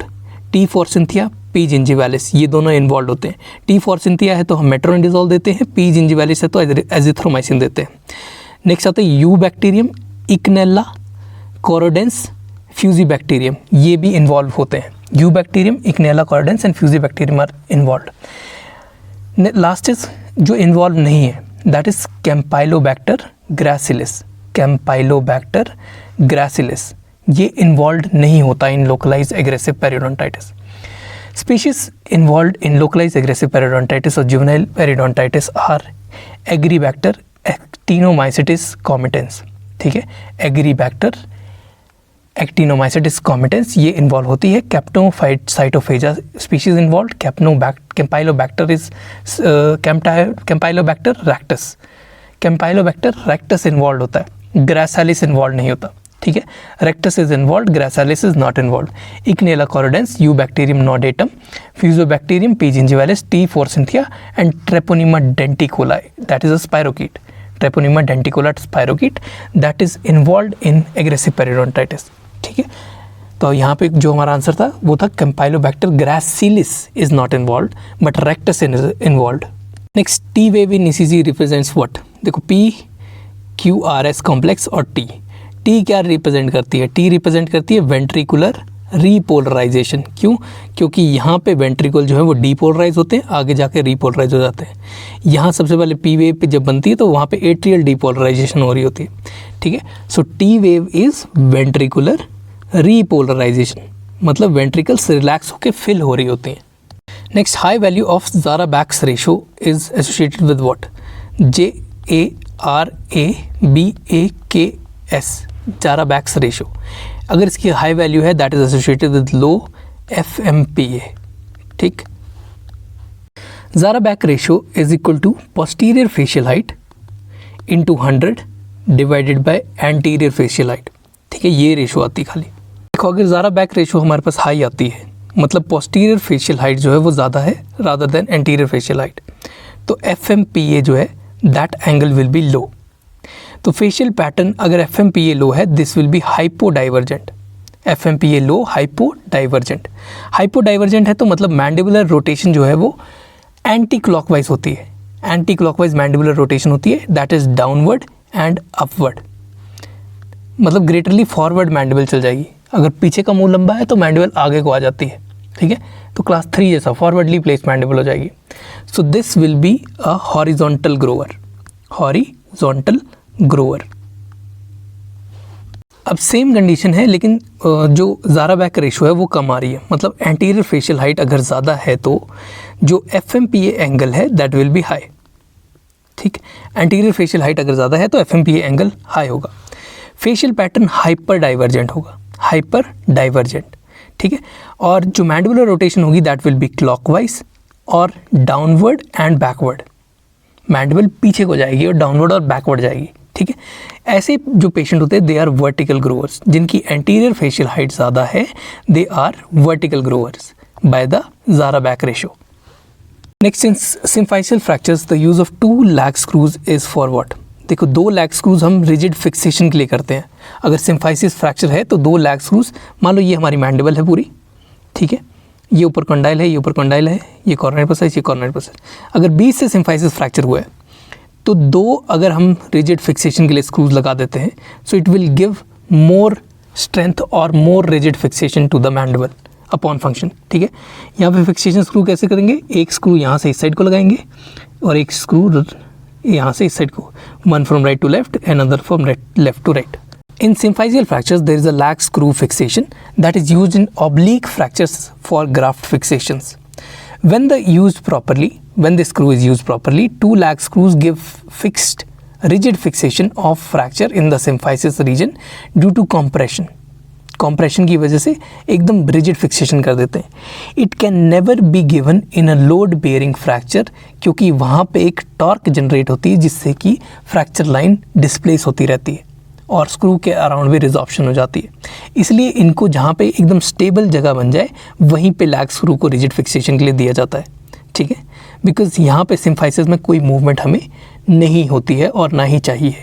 T forsythia, P gingivalis, ये दोनों इन्वॉल्व होते हैं. टी फॉर सिंथिया है तो हम मेट्रोनिडाज़ोल देते हैं, पी जिंजिवालिस है तो एजिथ्रोमाइसिन देते हैं. नेक्स्ट आता है Eubacterium, Eikenella, corrodens, Fusobacterium, ये भी इन्वॉल्व होते हैं. Eubacterium, Eikenella, corrodens and Fusobacterium are involve. Last is जो इन्वॉल्व नहीं है दैट इज कैम्पाइलोबैक्टर ग्रासिलिस. कैम्पाइलोबैक्टर ग्रासिलिस ये इन्वॉल्व नहीं होता in localise aggressive periodontitis. Species involve in localise aggressive periodontitis और juvenile periodontitis are Aggregatibacter, actinomycetes comitans, ठीक है. Aggregatibacter, actinomycetes comitans ये इन्वॉल्व होती है. Capnocytophaga species involve. Campylobacter is Campylobacter rectus. Campylobacter rectus involve होता है, ग्रासालिस इन्वॉल्व नहीं होता, ठीक है. Rectus is involve, gracilis is not involve. Eikenella corrodens, Eubacterium nodatum, Fusobacterium, P gingivalis, T forsythia and Treponema denticola, that is a spirochaete. Treponema denticola spirochaete that is involve in aggressive periodontitis, ठीक है. तो यहाँ पे जो हमारा answer था वो था Campylobacter gracilis is not involve but rectus is involve. Next, T wave in ECG represents what. देखो PQRS कॉम्प्लेक्स और टी क्या रिप्रेजेंट करती है. टी रिप्रेजेंट करती है वेंट्रिकुलर रीपोलराइजेशन. क्यों? क्योंकि यहाँ पे वेंट्रिकल जो है वो डीपोलराइज होते हैं, आगे जाके रीपोलराइज हो जाते हैं. यहाँ सबसे पहले पी वेव पे जब बनती है तो वहाँ पे एट्रियल डीपोलराइजेशन हो रही होती है, ठीक है. So T wave is ventricular repolarization, मतलब वेंट्रिकल्स रिलैक्स होकर फिल हो रही होती हैं. Next, high value of Jarabak's ratio is associated with what. JARABAKS Jarabak's ratio. अगर इसकी हाई वैल्यू है that is associated with low FMPA, ठीक. Jarabak ratio is equal to posterior facial height into 100 divided by anterior facial height, ठीक है. ये ratio आती है खाली. देखो अगर ज़ाराबैक रेशो हमारे पास हाई आती है मतलब पोस्टीरियर फेशियल हाइट जो है वो ज़्यादा है rather than anterior facial height, तो FMPA जो है दैट एंगल विल बी लो। तो फेशियल पैटर्न अगर FMPA लो है दिस विल बी हाइपोडाइवर्जेंट। FMPA लो, हाइपोडाइवर्जेंट। हाइपोडाइवर्जेंट है तो मतलब मैंडिबुलर रोटेशन जो है वो एंटी क्लॉकवाइज होती है। एंटी क्लॉकवाइज मैंडिबुलर रोटेशन होती है, that is downward and upward. मतलब ग्रेटरली फॉरवर्ड मैंडिबल चल जाएगी। अगर पीछे का मुंह लंबा है तो मैंडिबल आगे को आ जाती है, ठीक है। तो क्लास 3 जैसा फॉरवर्डली प्लेस मैंडिबल हो जाएगी। So this will be a horizontal grower. Horizontal grower. अब सेम कंडीशन है लेकिन जो ज़ारा बैक रेशो है वो कम आ रही है। मतलब एंटीरियर फेशियल हाइट अगर ज़्यादा है तो जो FMPA एंगल है दैट विल बी हाई, ठीक। एंटीरियर फेशियल हाइट अगर ज़्यादा है तो FMPA एंगल हाई होगा। फेशियल पैटर्न हाइपर डाइवर्जेंट होगा, हाइपर डाइवर्जेंट, ठीक है। और जो मैंडिबुलर रोटेशन होगी दैट विल बी क्लॉकवाइज और डाउनवर्ड एंड बैकवर्ड। मैंडिबल पीछे को जाएगी और डाउनवर्ड और बैकवर्ड जाएगी, ठीक है। ऐसे जो पेशेंट होते हैं दे आर वर्टिकल ग्रोअर्स। जिनकी एंटीरियर फेशियल हाइट ज़्यादा है they are vertical growers by the Jarabak ratio. Next, in symphyseal fractures the use of 2 lag screws is for what. देखो 2 लैग स्क्रूज हम rigid fixation के लिए करते हैं। अगर सिम्फाइसिस फ्रैक्चर है तो 2 लैग स्क्रूज, मान लो ये हमारी मैंडिबल है पूरी, ठीक है। ये ऊपर कंडाइल है, ये ऊपर कंडाइल है, ये कॉर्नर प्रोसेस, ये कॉर्नर प्रोसेस। अगर बीच से सिम्फाइसिस फ्रैक्चर हुआ है तो 2 अगर हम रिजिड फिक्सेशन के लिए स्क्रूज लगा देते हैं so it will give more strength और more rigid fixation to the mandible upon function, ठीक है। यहाँ पे फिक्सेशन स्क्रू कैसे करेंगे, एक स्क्रू यहाँ से इस साइड को लगाएंगे और एक स्क्रू यहाँ से इस साइड को, one from right to left and other from left to right. In symphysial fractures, there is a lag screw fixation that is used in oblique fractures for graft fixations. When the screw is used properly, 2 lag screws give fixed, rigid fixation of fracture in the symphysis region due to compression. Compression की वजह से एकदम rigid fixation कर देते हैं। It can never be given in a load bearing fracture क्योंकि वहाँ पे एक torque generate होती है जिससे कि fracture line displace होती रहती है और स्क्रू के अराउंड भी रिजॉर्प्शन हो जाती है। इसलिए इनको जहाँ पे एकदम स्टेबल जगह बन जाए वहीं पे लैग स्क्रू को रिजिड फिक्सेशन के लिए दिया जाता है, ठीक है। बिकॉज यहाँ पे सिम्फाइसिस में कोई मूवमेंट हमें नहीं होती है और ना ही चाहिए।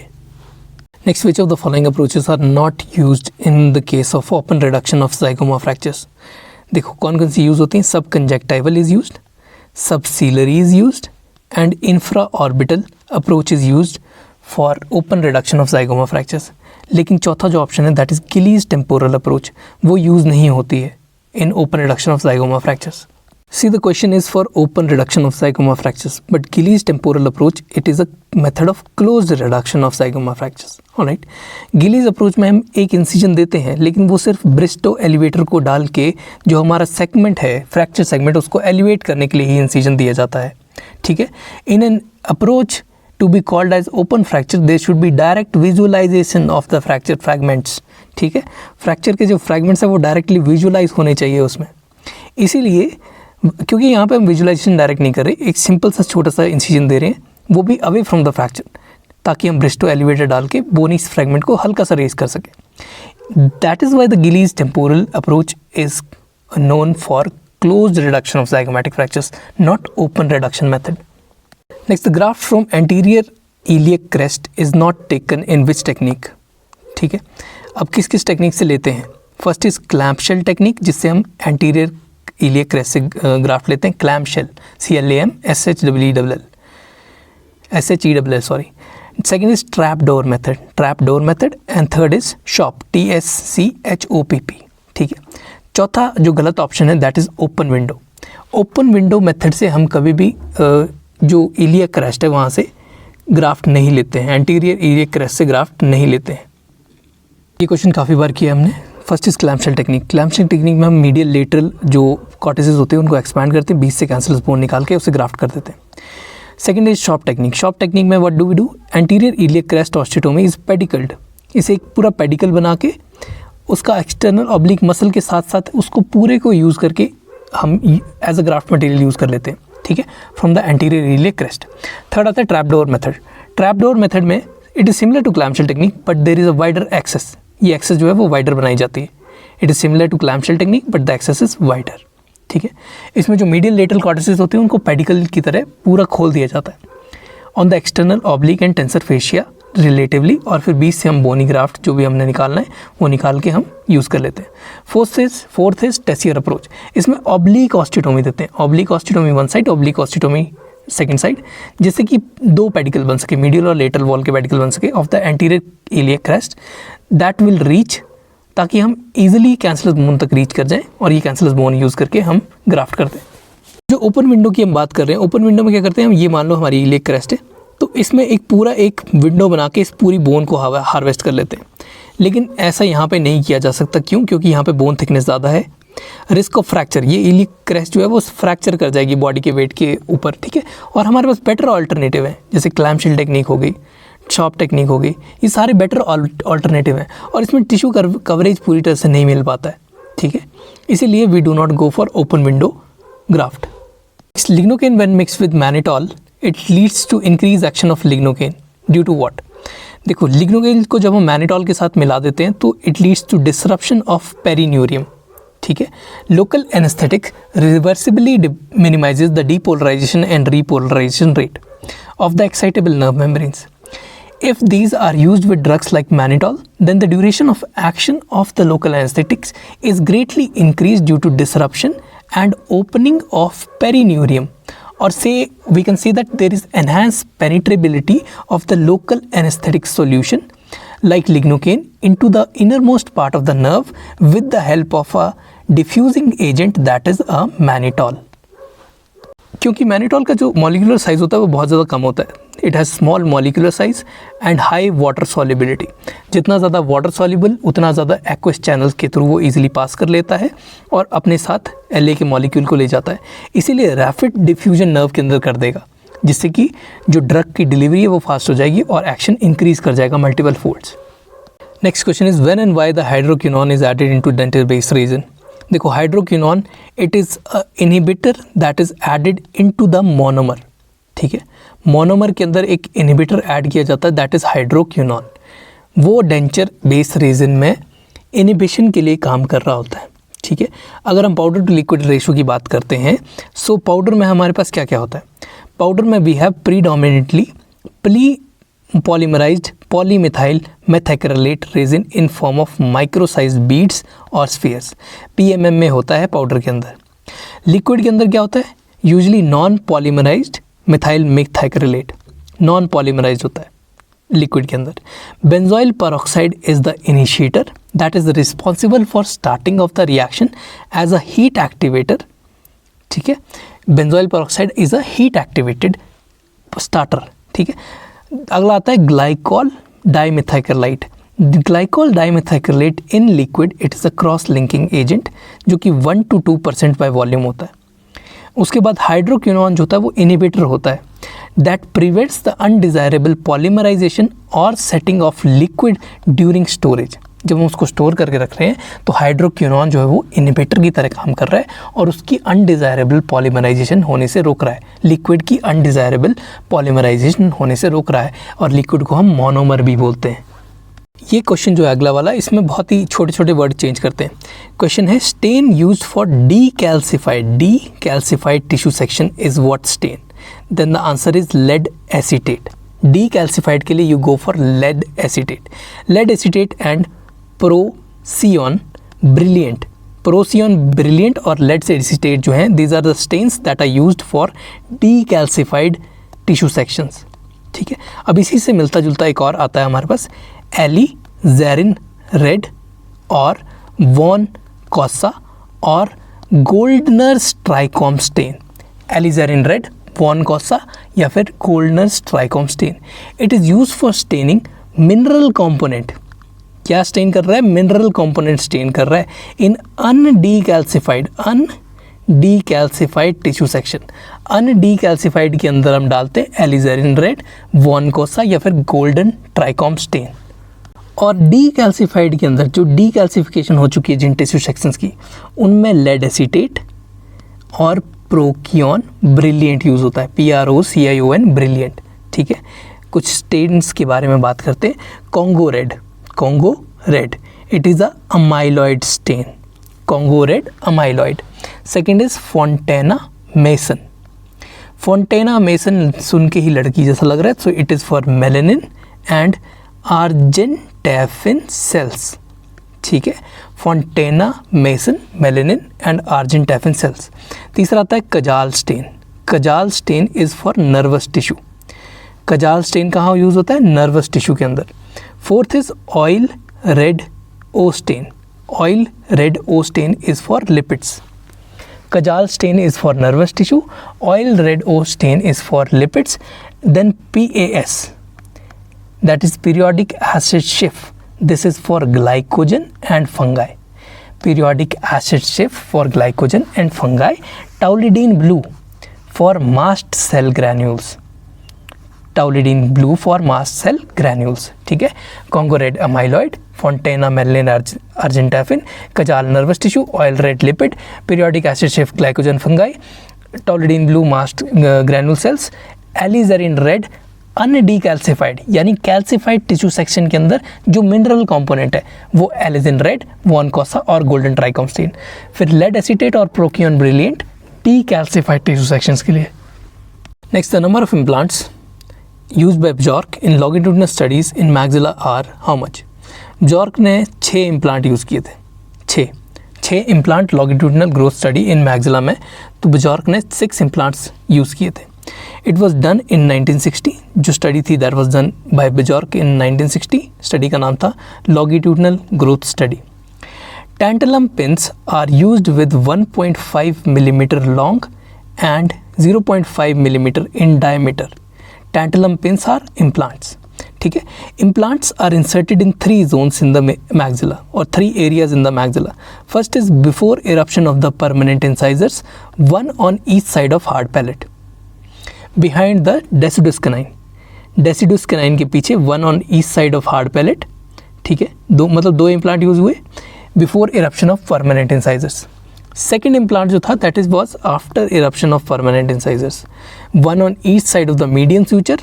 Next, which of the following approaches are not used in the case of open reduction of zygoma fractures. देखो कौन कौन सी यूज़ होती हैं। Subconjunctival is used, subciliary is used and infraorbital approach is used for open reduction of zygoma fractures. लेकिन चौथा जो option है that is Gillies temporal approach, वो यूज़ नहीं होती है in open reduction of zygoma fractures. See, the question is for open reduction of zygoma fractures, but Gillies temporal approach, it is a method of closed reduction of zygoma fractures. Alright, Gillies approach में हम एक incision देते हैं लेकिन वो सिर्फ Bairstow elevator को डाल के जो हमारा सेगमेंट है, फ्रैक्चर सेगमेंट, उसको एलिवेट करने के लिए ही incision दिया जाता है, ठीक है। In an approach to be called as open fracture, there should be direct visualization of the fracture fragments, ठीक है। फ्रैक्चर के जो फ्रैगमेंट्स है वो डायरेक्टली विजुलाइज होने चाहिए उसमें। इसीलिए क्योंकि यहाँ पे हम विजुलाइजेशन डायरेक्ट नहीं कर रहे, एक सिंपल सा छोटा सा इंसिजन दे रहे हैं, वो भी अवे फ्रॉम द फ्रैक्चर, ताकि हम ब्रिस्टो एलिवेटर डाल के बोनी फ्रैगमेंट को हल्का सा रेज कर सकें। That is why the Gillies temporal approach is known for closed reduction of zygomatic fractures, not open reduction method. Next, the graft from anterior iliac crest is not taken in which technique, ठीक है। अब किस किस technique से लेते हैं। First is clamp shell technique, जिससे हम एंटीरियर इलियक क्रेस्ट से ग्राफ्ट लेते हैं। Clamp shell, CLAMSHEELL, sorry. Second is trap door method and third is shop, TSCHOPP, ठीक है। चौथा जो गलत ऑप्शन है that is open window method से हम कभी भी जो इलियक क्रेस्ट है वहाँ से ग्राफ्ट नहीं लेते हैं, एंटीरियर इलियक क्रेस्ट से ग्राफ्ट नहीं लेते हैं। ये क्वेश्चन काफ़ी बार किया हमने। First is clamp shell technique में हम मीडियल लेटरल जो कॉर्टिसेस होते हैं उनको एक्सपैंड करते हैं, बीच से कैंसरस बोन निकाल के उसे ग्राफ्ट कर देते हैं। सेकंड इज शॉप टेक्निक में what do we do, anterior iliac crest osteotomy is pedicled, इसे एक पूरा पेडिकल बना के उसका एक्सटर्नल ऑब्लिक मसल के साथ साथ उसको पूरे को यूज़ करके हम as a graft material use कर लेते हैं, ठीक है, from the anterior iliac crest. Third आता है ट्रैप डोर मेथड में it is similar to clamp shell technique but there is a wider access, ये एक्सेस जो है वो वाइडर बनाई जाती है। It is similar to clamp shell technique but the access is wider, ठीक है। इसमें जो मीडियल लेटरल कॉर्टेक्स होते हैं उनको पेडिकल की तरह पूरा खोल दिया जाता है on the external oblique and tensor fascia relatively, और फिर बीच से हम बोनी ग्राफ्ट जो भी हमने निकालना है वो निकाल के हम यूज़ कर लेते हैं। Fourth is Tessier approach. इसमें ऑब्लिक ऑस्टियोटोमी देते हैं, oblique osteotomy one side, oblique osteotomy second side, जिससे कि दो पेडिकल बन सके, मीडियल और लेटरल वॉल के पेडिकल बन सके of the anterior iliac crest that will reach, ताकि हम इजीली कैंसलस बोन तक रीच कर जाएं और ये कैंसलस बोन यूज़ करके हम ग्राफ्ट करते हैं। जो ओपन विंडो की हम बात कर रहे हैं, ओपन विंडो में क्या करते हैं हम, ये मान लो हमारी इलियक क्रेस्ट है, तो इसमें एक पूरा एक विंडो बना के इस पूरी बोन को हार्वेस्ट कर लेते हैं। लेकिन ऐसा यहाँ पे नहीं किया जा सकता, क्यों? क्योंकि यहाँ पे बोन थिकनेस ज़्यादा है, रिस्क ऑफ फ्रैक्चर, ये इलियक क्रेस्ट जो है वो फ्रैक्चर कर जाएगी बॉडी के वेट के ऊपर, ठीक है। और हमारे पास बेटर ऑल्टरनेटिव है, जैसे क्लैम्पशिल टेक्निक हो गई, चॉप टेक्निक हो गई, ये सारे बेटर ऑल्टरनेटिव हैं और इसमें टिश्यू कवरेज पूरी तरह से नहीं मिल पाता है, ठीक है। इसीलिए we do not go for open window graft. Lignocaine when mix with mannitol it leads to increase action of lignocaine due to what? देखो, लिग्नोकेन को जब हम मैनिटॉल के साथ मिला देते हैं तो it leads to disruption of perineurium, ठीक है। Local anaesthetic reversibly minimises the depolarisation and repolarisation rate of the excitable nerve membranes. If these are used with drugs like mannitol, then the duration of action of the local anesthetics is greatly increased due to disruption and opening of perineurium. Or say, we can say that there is enhanced penetrability of the local anesthetic solution like lignocaine into the innermost part of the nerve with the help of a diffusing agent that is a mannitol. क्योंकि mannitol का जो molecular size होता है वो बहुत ज़्यादा कम होता है, it has small molecular size and high water solubility. जितना ज़्यादा वाटर सॉल्युबल उतना ज़्यादा एक्वस चैनल्स के थ्रू वो इजीली पास कर लेता है और अपने साथ LA के मॉलिक्यूल को ले जाता है, इसीलिए रैपिड डिफ्यूजन नर्व के अंदर कर देगा, जिससे कि जो ड्रग की डिलीवरी है वो फास्ट हो जाएगी और एक्शन इंक्रीज कर जाएगा multiple folds. Next question is when and why the hydroquinone is added into dental based resin. देखो, hydroquinone it is inhibitor that is added into the monomer, ठीक है। मोनोमर के अंदर एक इनहिबिटर ऐड किया जाता है दैट इज़ हाइड्रोक्विनोन, वो डेंचर बेस रीजन में इनहिबिशन के लिए काम कर रहा होता है, ठीक है। अगर हम पाउडर टू लिक्विड रेशो की बात करते हैं, सो पाउडर में हमारे पास क्या क्या होता है? पाउडर में we have predominantly polymerized polymethyl methacrylate resin in form of micro size beads और स्फीयर्स, PMM में होता है पाउडर के अंदर। लिक्विड के अंदर क्या होता है? Usually non polymerized methyl methacrylate, non polymerized होता है लिक्विड के अंदर। Benzoyl peroxide is the initiator that is responsible for starting of the reaction as a heat activator, ठीक है। Benzoyl peroxide is a heat activated starter, ठीक है। अगला आता है glycol dimethacrylate. Glycol dimethacrylate in liquid it is a cross linking agent जो कि 1 to 2% by volume होता है। उसके बाद हाइड्रोक्विनोन जो होता है वो इनहिबिटर होता है that prevents the undesirable polymerization और setting of liquid during storage. जब हम उसको स्टोर करके रख रहे हैं तो हाइड्रोक्विनोन जो है वो इनहिबिटर की तरह काम कर रहा है और उसकी अनडिजायरेबल पॉलीमराइजेशन होने से रोक रहा है, लिक्विड की अनडिजायरेबल पॉलीमराइजेशन होने से रोक रहा है, और लिक्विड को हम मोनोमर भी बोलते हैं। ये क्वेश्चन जो है अगला वाला, इसमें बहुत ही छोटे छोटे वर्ड चेंज करते हैं। क्वेश्चन है stain used for decalcified tissue section is what stain? Then the answer is lead acetate. Decalcified के लिए you go for lead acetate. Lead acetate and procion brilliant, procion brilliant और lead acetate जो हैं these are the stains that are used for decalcified tissue sections, ठीक है। अब इसी से मिलता जुलता एक और आता है हमारे पास, एलिज़ेरिन रेड और वॉन कॉसा और Goldner's trichrome stain. Alizarin red, von Kossa या फिर Goldner's trichrome stain. It is use for staining mineral component. क्या स्टेन कर रहा है? मिनरल कॉम्पोनेंट स्टेन कर रहा है इन अनडीकैल्सिफाइड टिश्यू सेक्शन। अनडीकैल्सिफाइड के अंदर हम डालते हैं एलिज़ेरिन रेड, वॉन कॉसा या फिर गोल्डन ट्राइकॉम स्टेन। और डीकैल्सिफाइड के अंदर जो डीकैल्सिफिकेशन हो चुकी है जिन टिश्यू सेक्शंस की, उनमें लेड एसीटेट और प्रोकियन ब्रिलियंट यूज़ होता है, PROCION ब्रिलियंट, ठीक है। कुछ स्टेन्स के बारे में बात करते हैं। Congo red, it is a amyloid stain. Congo red amyloid, second is Fontana Masson. Fontana Masson सुन के ही लड़की जैसा लग रहा है, so it is for melanin and argentaffin cells. ठीक है, Fontana Masson, melanin and argentaffin cells. तीसरा आता है Cajal stain. Cajal stain is for nervous tissue. Cajal stain कहाँ यूज़ होता है? नर्वस टिश्यू के अंदर। Fourth is oil red O stand. Oil red O stain is for lipids. Kajal stain is for nervous tissue, oil red O stain is for lipids, then PAS, that is periodic acid shift. This is for glycogen and fungi. Periodic acid shift for glycogen and fungi. Taulidine blue for mast cell granules. Taulidine blue for mast cell granules. ठीक है, Congo red amyloid, Fontana melanin argentafin, Kajal nervous tissue, oil red lipid, periodic acid shift glycogen fungi, Taulidine blue mast granule cells, alizarin red अनडीकैल्सिफाइड यानी calcified tissue section के अंदर जो mineral component है वो एलिजिन red, वॉनकोसा और golden ट्राइकोमस्टीन। फिर lead acetate और प्रोकियन brilliant डीकैल्सिफाइड tissue sections के लिए। Next, the number of implants used by Bjork in longitudinal studies in maxilla are how much? Bjork ने 6 इम्प्लांट यूज़ किए थे। 6 implant longitudinal growth study in maxilla में, तो Bjork ने 6 implants use किए थे। It was done in 1960। जो स्टडी थी that was done by Bjork in 1960। Study का नाम था longitudinal growth study. Tantalum pins are used with 1.5 millimetre long and 0.5 millimetre in diameter. Tantalum pins are implants. ठीक है, implants are inserted in 3 zones in the maxilla or 3 areas in the maxilla. First is before eruption of the permanent incisors, one on each side of hard palate. Behind the decidus canine. Decidus canine के पीछे one on each side of hard palate. ठीक है, मतलब 2 implant use हुए before eruption of permanent incisors. Second implant जो था that is was after eruption of permanent incisors, one on each side of the median suture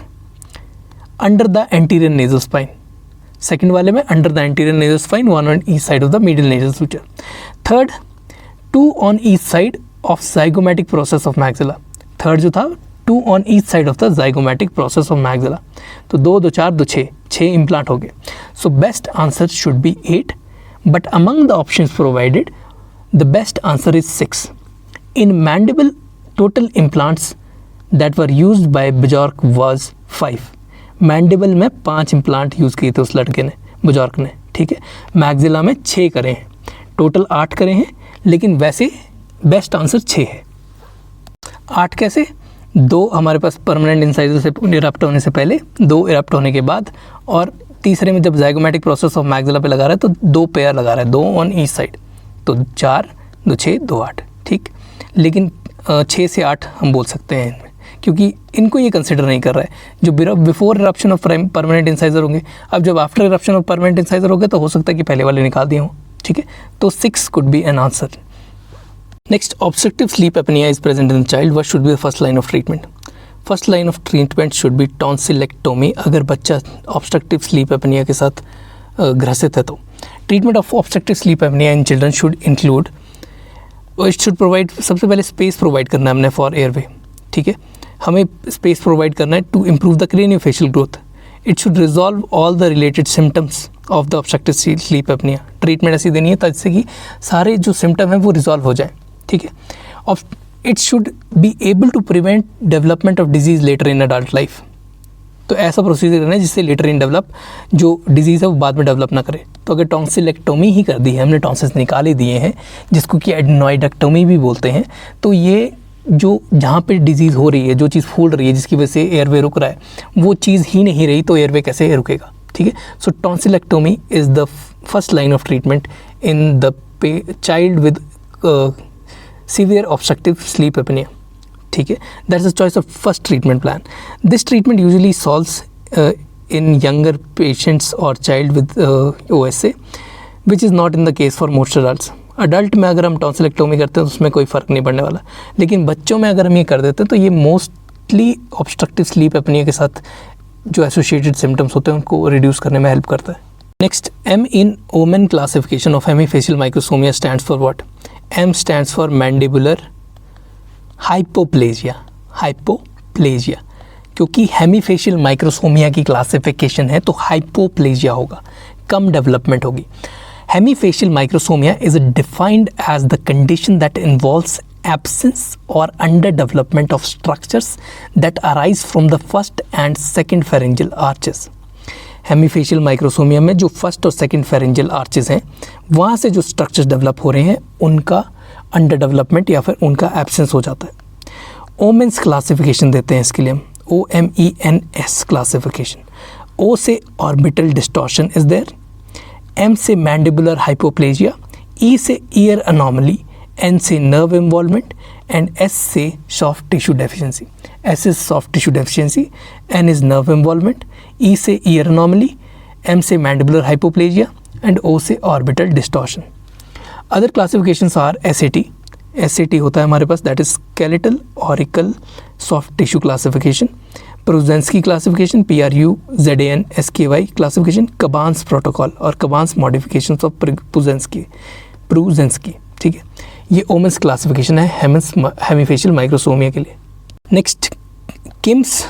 under the anterior nasal spine. Second वाले में under the anterior nasal spine, one on each side of the medial nasal suture. Third, 2 on each side of zygomatic process of maxilla. Third जो था 2 on each side of the zygomatic process of maxilla. तो 2 2 4 2 6 implant हो गए। So best answer should be 8, but among the options provided the best answer is 6. In mandible, total implants that were used by Bjork was 5. Mandible में 5 implant use किए थे उस लड़के ने, Bjork ने। ठीक है, मैक्सिला में 6 करे हैं, टोटल 8 करे हैं, लेकिन वैसे बेस्ट आंसर 6 है। 8 कैसे? 2 हमारे पास परमानेंट इंसाइजर से इरप्ट होने से पहले, 2 इरप्ट होने के बाद, और तीसरे में जब जाइगोमेटिक प्रोसेस ऑफ मैक्सिला पे लगा रहा है तो 2 पेयर लगा रहा है, 2 ऑन ईच साइड, तो 4 2 6 2 8। ठीक, लेकिन 6 से 8 हम बोल सकते हैं इनमें, क्योंकि इनको ये कंसिडर नहीं कर रहा है जो before eruption of permanent incisor होंगे। अब जब after eruption of permanent incisor हो गए तो हो सकता है कि पहले वाले निकाल दिए हों। ठीक है, तो 6 could be an answer. Next, obstructive sleep apnea is present in the child, what should be the first line of treatment? First line of treatment should be tonsillectomy. अगर बच्चा ऑब्स्ट्रक्टिव स्लीप एपनिया के साथ ग्रसित है तो treatment of obstructive sleep apnoea in children should include, it should provide, सबसे पहले space provide करना है हमने फॉर एयरवे। ठीक है, हमें स्पेस प्रोवाइड करना है to improve the craniofacial growth. It should resolve all the related symptoms of the obstructive sleep apnoea. Treatment ऐसी देनी है जिससे कि सारे जो सिम्टम हैं वो रिजॉल्व हो जाए। ठीक है, और it should be able to prevent development of disease later in adult life. तो ऐसा प्रोसीजर करना है जिससे लेटर इन डेवलप जो डिजीज़ है वो बाद में डेवलप ना करे। तो अगर टॉन्सिलेक्टोमी ही कर दी है, हमने टॉन्सिल्स निकाल ही दिए हैं, जिसको कि एडनोइडेक्टोमी भी बोलते हैं, तो ये जो जहाँ पे डिजीज़ हो रही है, जो चीज़ फूल रही है जिसकी वजह से एयरवे रुक रहा है, वो चीज़ ही नहीं रही तो एयरवे कैसे रुकेगा? ठीक है, so tonsillectomy is the first line of treatment in the child with severe obstructive sleep apnea. ठीक है, that's the choice of first treatment plan. This treatment usually solves in younger patients और child with OSA, which is not in the case for most adults. Adult में अगर हम टॉन्सिलेक्टोमी करते हैं तो उसमें कोई फ़र्क नहीं पड़ने वाला, लेकिन बच्चों में अगर हम ये कर देते हैं तो ये मोस्टली ऑब्स्ट्रक्टिव स्लीप एपनिया के साथ जो एसोसिएटेड सिम्टम्स होते हैं उनको रिड्यूस करने में हेल्प करता है। Next, M in Omen classification of hemifacial microsomia stands for what? M stands for mandibular hypoplasia. Hypoplasia, क्योंकि हेमीफेशियल माइक्रोसोमिया की क्लासिफिकेशन है तो हाइपोप्लेजिया होगा, कम डेवलपमेंट होगी. Hemifacial microsomia is defined as the condition that involves absence or underdevelopment of structures that arise from the first and second pharyngeal arches. Hemifacial microsomia में जो first और second pharyngeal arches हैं वहाँ से जो स्ट्रक्चर्स डेवलप हो रहे हैं उनका अंडर डेवलपमेंट या फिर उनका एब्सेंस हो जाता है. ओमेन्स क्लासिफिकेशन देते हैं इसके लिए हम, OMENS क्लासिफिकेशन. O से orbital distortion is there, M से मैंडिबुलर हाइपोप्लेजिया, E से ईयर अनोमली, N से नर्व इन्वॉल्वमेंट एंड S से soft tissue deficiency. S is soft tissue deficiency, N is nerve involvement, E से ear anomaly, M से mandibular hypoplasia and O से orbital distortion. Other classifications are SAT होता है हमारे पास, that is skeletal auricle soft tissue classification. Pruzansky classification, PRUZANSKY classification, कबान्स protocol और कबान्स modifications of प्रूजेंस्की. ठीक है, ये ओमेन्स क्लासिफिकेशन है हेमीफेशियल माइक्रोसोमिया के लिए. Next, KIMS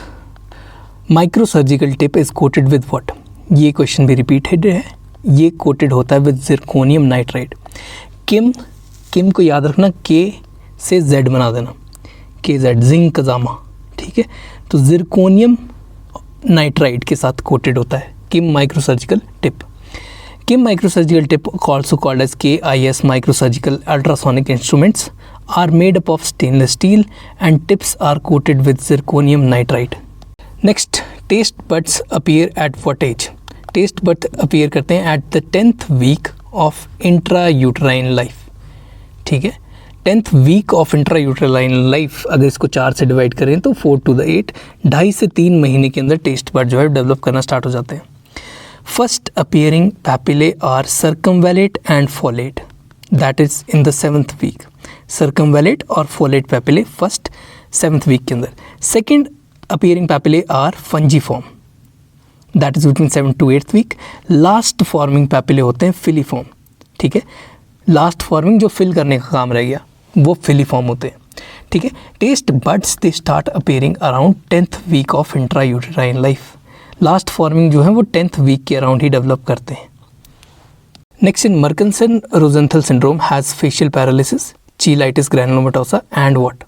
microsurgical tip is coated with what? ये क्वेश्चन भी रिपीटेड है, ये कोटेड होता है विद जिरकोनियम नाइट्राइड. किम को याद रखना, K से Z बना देना, KZ जिंक जामा. ठीक है, तो जिरकोनियम नाइट्राइड के साथ कोटेड होता है Kim microsurgical tip. Kim microsurgical tip, also called as KIS microsurgical ultrasonic instruments, are made up of stainless steel and tips are coated with zirconium nitride. Next, taste buds appear at what age? Taste buds appear करते हैं at the 10th week of intrauterine life. ठीक है, 10th week of intrauterine life, अगर इसको 4 से divide करें तो 4 to the 8, 2.5 से 3 महीने के अंदर टेस्ट बड जो है डेवलप करना स्टार्ट हो जाते हैं. First appearing papillae are circumvallate and foliate, that is in the 7th week. Circumvallate और foliate papillae first 7th week के अंदर. Second appearing papillae are fungiform, that is between 7th to 8th week. Last forming papillae होते हैं filiform. ठीक है, last forming जो fill करने का काम रह गया वो फिलीफॉर्म होते हैं. ठीक है, test buds they start appearing around 10th week of intrauterine life. Last forming जो है वो 10th वीक के अराउंड ही डेवलप करते हैं. Next, in Melkersson Rosenthal syndrome has facial paralysis, cheilitis granulomatosa and what?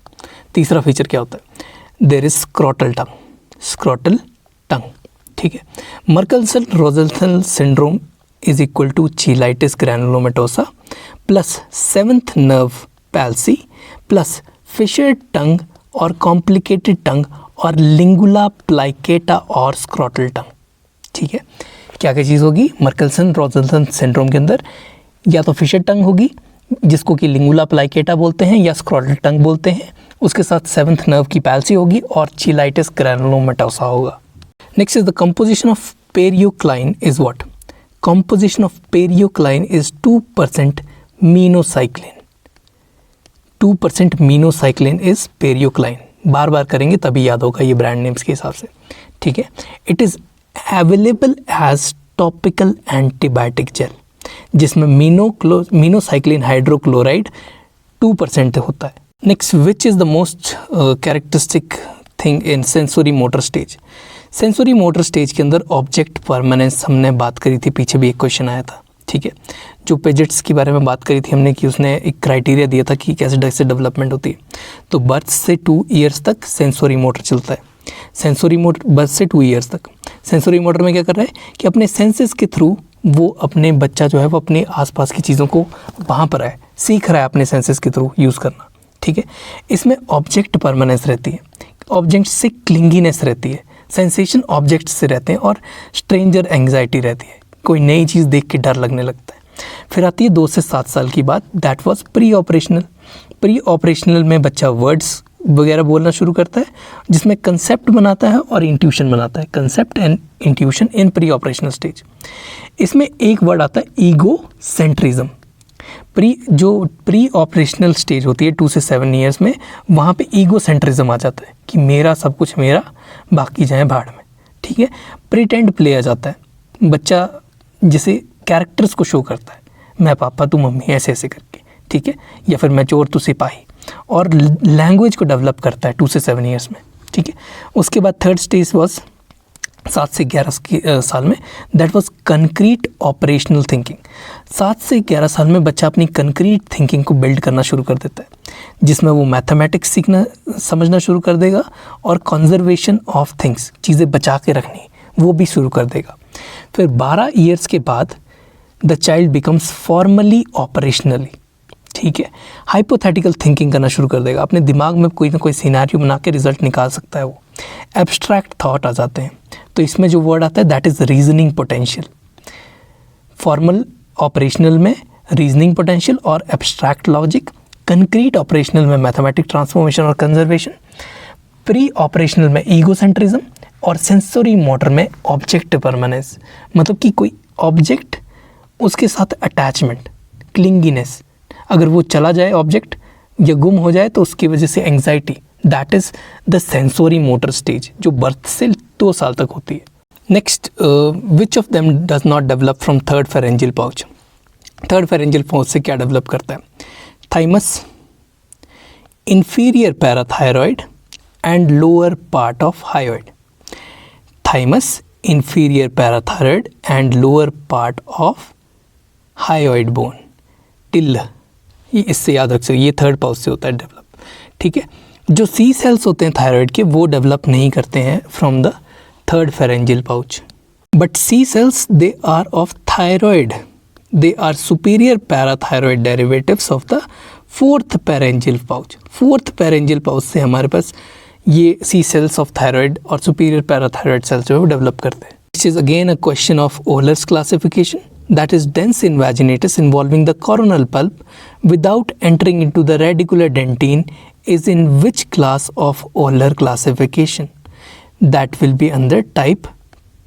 तीसरा फीचर क्या होता है? There is scrotal tongue. ठीक है, Melkersson Rosenthal syndrome is equal to cheilitis granulomatosa plus 7th nerve palsy plus fissured tongue और complicated tongue और lingula plicatum और scrotal tongue. ठीक है, क्या क्या चीज़ होगी मर्कल्सन रोजेंथल सिंड्रोम के अंदर? या तो फिशर टंग होगी जिसको कि लिंगुला प्लाइकेटा बोलते हैं या स्क्रॉटल टंग बोलते हैं, उसके साथ 7th नर्व की पैल्सी होगी और चीलाइटिस ग्रैनुलोमेटोसा होगा. Next is the composition of periocline is what? Composition of periocline is 2% minocycline. 2% minocycline is periocline. बार बार करेंगे तभी याद होगा ये ब्रांड नेम्स के हिसाब से. ठीक है, it is available as topical antibiotic gel जिसमें मिनोसाइक्लिन हाइड्रोक्लोराइड 2% होता है. Next, which is the most characteristic thing in sensory motor stage? Sensory motor stage के अंदर ऑब्जेक्ट परमानेंस हमने बात करी थी, पीछे भी एक क्वेश्चन आया था. ठीक है, जो पेजेट्स के बारे में बात करी थी हमने कि उसने एक क्राइटेरिया दिया था कि कैसे डेवलपमेंट होती है. तो बर्थ से 2 ईयर्स तक सेंसोरी मोटर चलता है. सेंसोरी मोटर बर्थ से 2 ईयर्स तक. सेंसोरी मोटर में क्या कर रहा है कि अपने सेंसेस के थ्रू वो अपने बच्चा जो है वो अपने आसपास की चीज़ों को वहाँ पर है सीख रहा है अपने सेंसेस के थ्रू यूज़ करना. ठीक है, इसमें ऑब्जेक्ट परमानेंस रहती है, ऑब्जेक्ट से क्लिंगीनेस रहती है, सेंसेशन ऑब्जेक्ट से रहते हैं और स्ट्रेंजर एंग्जाइटी रहती है, कोई नई चीज़ देख के डर लगने लगता है. फिर आती है 2 से 7 साल की बात, that was pre operational. Pre operational में बच्चा वर्ड्स वगैरह बोलना शुरू करता है जिसमें कंसेप्ट बनाता है और इंट्यूशन बनाता है. Concept and intuition in pre operational stage. इसमें एक वर्ड आता है ego centrism. Pre operational stage होती है 2 से 7 ईयर्स में, वहाँ पे ईगो सेंट्रिज्म आ जाता है कि मेरा सब कुछ मेरा, बाकी जाए भाड़ में. ठीक है, प्रिटेंड प्ले आ जाता है, बच्चा जिसे कैरेक्टर्स को शो करता है, मैं पापा तू मम्मी, ऐसे ऐसे करके, ठीक है, या फिर मैं चोर तू सिपाही, और लैंग्वेज को डेवलप करता है 2 से 7 ईयर्स में, ठीक है। उसके बाद थर्ड स्टेज वॉज 7 से 11 साल में, that was concrete operational thinking. 7 से 11 साल में बच्चा अपनी कंक्रीट थिंकिंग को बिल्ड करना शुरू कर देता है, जिसमें वो मैथमेटिक्स सीखना समझना शुरू कर देगा और कंजर्वेशन ऑफ थिंग्स, चीज़ें बचा के रखनी, वो भी शुरू कर देगा। फिर 12 ईयर्स के बाद the child becomes formally operationally, ठीक है, हाइपोथेटिकल थिंकिंग करना शुरू कर देगा, अपने दिमाग में कोई ना कोई सिनेरियो बना के रिजल्ट निकाल सकता है वो। एब्स्ट्रैक्ट थॉट आ जाते हैं, तो इसमें जो वर्ड आता है that is reasoning potential. Formal operational में रीजनिंग पोटेंशियल और एब्स्ट्रैक्ट लॉजिक, कंक्रीट ऑपरेशनल में मैथमेटिक ट्रांसफॉर्मेशन और कंजर्वेशन, प्री ऑपरेशनल में ईगोसेंट्रिज्म, और सेंसरी मोटर में ऑब्जेक्ट परमानेंस, मतलब कि कोई ऑब्जेक्ट, उसके साथ अटैचमेंट, क्लिंगीनेस, अगर वो चला जाए ऑब्जेक्ट या गुम हो जाए तो उसकी वजह से anxiety, that is the sensory motor stage, जो बर्थ से 2 साल तक होती है। Next, which of them does not develop from third pharyngeal pouch. Third pharyngeal pouch से क्या डेवलप करता है? Thymus, inferior parathyroid and lower part of hyoid. Thymus, inferior parathyroid and lower part of hyoid bone, till, ये इससे याद रख सकते, ये थर्ड पाउच से होता है डेवलप, ठीक है। जो सी सेल्स होते हैं थायराइड के, वो डेवलप नहीं करते हैं from the third pharyngeal pouch, but C cells they are of thyroid, they are superior parathyroid derivatives of the fourth pharyngeal pouch. Fourth pharyngeal pouch से हमारे पास ये सी सेल्स ऑफ थायराइड और सुपीरियर पैराथायरॉयड सेल्स जो है वो develop करते हैं। This is again a question of Oehlers classification, that is dense invaginatus involving the coronal pulp without entering into the radicular dentine is in which class of Ohler classification? That will be under type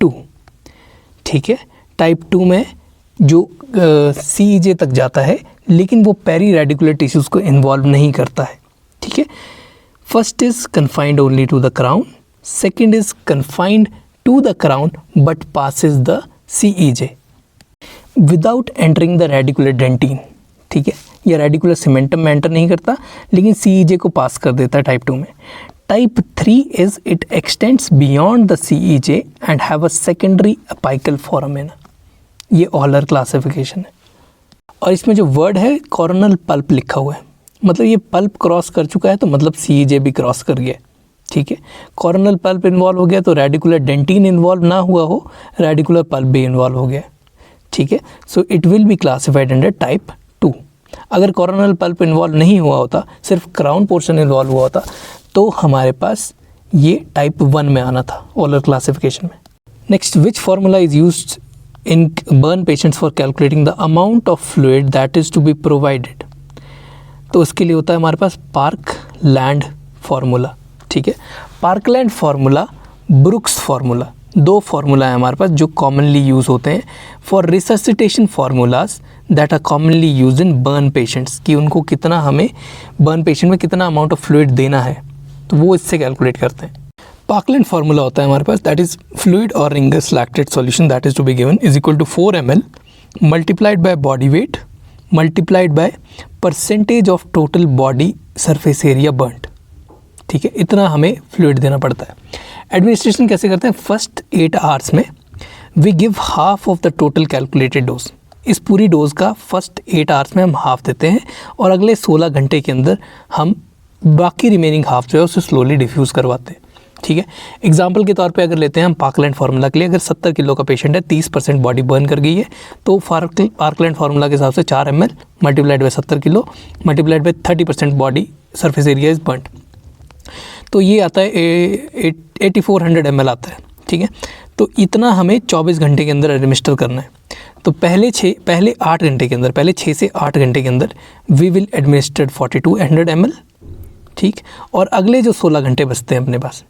2, ठीक है। Type 2 में जो CEJ तक जाता है लेकिन वो peri radicular tissues को इन्वॉल्व नहीं करता है, ठीक है। First is confined only to the crown, second is confined to the crown but passes the CEJ without entering the radicular dentin, ठीक है। यह रेडिकुलर सीमेंटम में एंटर नहीं करता लेकिन CEJ को पास कर देता है टाइप 2 में। Type 3 is it extends beyond the CEJ and have a secondary apical foramina. ये ऑहलर क्लासिफिकेशन है और इसमें जो वर्ड है कॉर्नल पल्प लिखा हुआ है, मतलब ये पल्प क्रॉस कर चुका है तो मतलब CEJ भी क्रॉस कर गया, ठीक है। कॉर्नल पल्प इन्वॉल्व हो गया तो रेडिकुलर डेंटिन इन्वॉल्व ना हुआ हो, रेडिकुलर पल्प भी इन्वॉल्व हो गया, ठीक है। So it will be classified under type 2। अगर कॉर्नल पल्प इन्वॉल्व नहीं हुआ होता, सिर्फ क्राउन पोर्शन इन्वॉल्व हुआ होता, तो हमारे पास ये टाइप 1 में आना था ओहलर क्लासिफिकेशन में। Next, which formula is used in burn patients for calculating the amount of fluid that is to be provided? तो उसके लिए होता है हमारे पास पार्कलैंड फार्मूला, ठीक है। Parkland formula, Brooks formula, 2 formula है हमारे पास जो कॉमनली यूज़ होते हैं for resuscitation formulas that are commonly use in burn patients, कि उनको कितना, हमें बर्न पेशेंट में कितना अमाउंट ऑफ फ्लूइड देना है, तो वो इससे कैलकुलेट करते हैं। पार्कलैंड फार्मूला होता है हमारे पास, दैट इज फ्लूइड और Ringer's lactate solution that is to be given is equal to 4 ml multiplied by body weight multiplied by percentage of total body surface area burned, ठीक है। इतना हमें फ्लूइड देना पड़ता है। एडमिनिस्ट्रेशन कैसे करते हैं? फर्स्ट 8 आवर्स में we give half of the total calculated dose. इस पूरी डोज़ का फर्स्ट 8 आवर्स में हम हाफ देते हैं और अगले 16 घंटे के अंदर हम बाकी रिमेनिंग हाफ जो है उसे स्लोली डिफ्यूज़ करवाते हैं, ठीक है। एग्जाम्पल के तौर पे अगर लेते हैं हम पार्कलैंड फार्मूला के लिए, अगर 70 किलो का पेशेंट है, 30% बॉडी बर्न कर गई है, तो पार्कलैंड फार्मूला के हिसाब से 4 ml multiplied by 70 kilo multiplied by 30% body surface area is burned, तो ये आता है 8400 ml आता है, ठीक है। तो इतना हमें 24 घंटे के अंदर एडमिनिस्टर करना है। तो पहले 8 घंटे के अंदर, पहले 6 से 8 घंटे के अंदर वी विल एडमिनिस्टर्ड 4200 ml, ठीक। और अगले जो 16 घंटे बचते हैं अपने पास,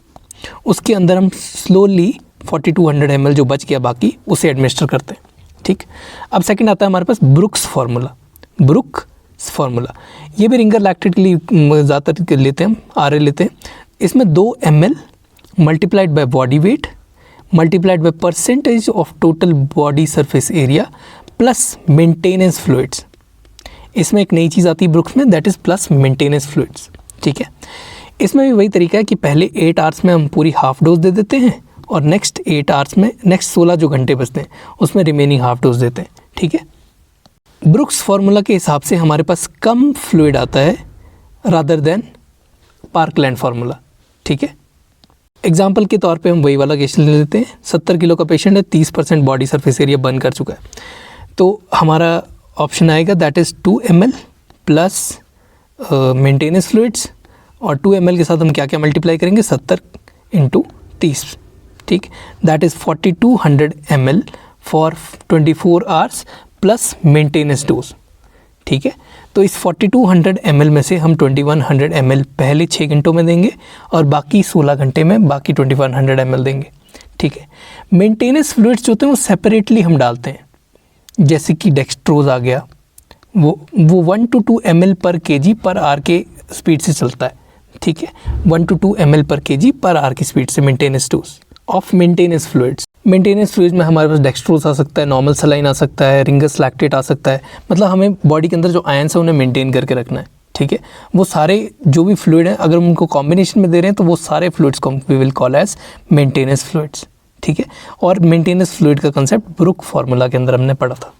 उसके अंदर हम स्लोली 4200 ml जो बच गया बाकी उसे एडमिनिस्टर करते हैं, ठीक। अब सेकंड आता है हमारे पास ब्रुक्स फार्मूला। ब्रुक्स फार्मूला ये भी रिंगर लैक्टेट के लिए ज़्यादातर लेते हैं हम, RA लेते हैं। इसमें 2 ml multiplied by body weight multiplied by percentage of total body surface area plus maintenance fluids. इसमें एक नई चीज़ आती है ब्रुक्स में, that is plus maintenance fluids. ठीक है, इसमें भी वही तरीका है कि पहले 8 आवर्स में हम पूरी हाफ डोज दे देते हैं और नेक्स्ट 8 आवर्स में, नेक्स्ट 16 जो घंटे बचते हैं उसमें रिमेनिंग हाफ डोज देते हैं। ठीक है, ब्रुक्स फार्मूला के हिसाब से हमारे पास कम फ्लूइड आता है रादर देन पार्कलैंड फार्मूला। ठीक है, एग्जाम्पल के तौर पे हम वही वाला केस ले लेते हैं। 70 किलो का पेशेंट है, 30% बॉडी सरफेस एरिया बर्न कर चुका है, तो हमारा ऑप्शन आएगा that is 2 ml plus maintenance fluids, और 2 ml के साथ हम क्या क्या मल्टीप्लाई करेंगे, 70 × 30। ठीक, that is 4200 ml for 24 hours plus maintenance dose. ठीक है, तो इस 4200 ml में से हम 2100 ml पहले 6 घंटों में देंगे और बाकी 16 घंटे में बाकी 2100 ml देंगे। ठीक है, मेंटेनेंस फ्लूइड्स जो होते हैं वो सेपरेटली हम डालते हैं, जैसे कि डेक्सट्रोज आ गया, वो 1 to 2 ml पर kg पर आर के स्पीड से चलता है। ठीक है, 1 to 2 ml पर kg पर आर की स्पीड से maintenance dose of maintenance fluids. Maintenance fluids में हमारे पास डेक्सट्रोज आ सकता है, नॉर्मल सलाइन आ सकता है, रिंगस लैक्टेट आ सकता है, मतलब हमें बॉडी के अंदर जो आयंस है उन्हें मेंटेन करके रखना है। ठीक है, वो सारे जो भी फ्लूइड हैं अगर हम उनको कॉम्बिनेशन में दे रहे हैं तो वो सारे फ्लूइड्स को we will call as maintenance fluids. ठीक है, और मेंटेनेंस फ्लूइड का कंसेप्ट ब्रुक फार्मूला के अंदर हमने पढ़ा था।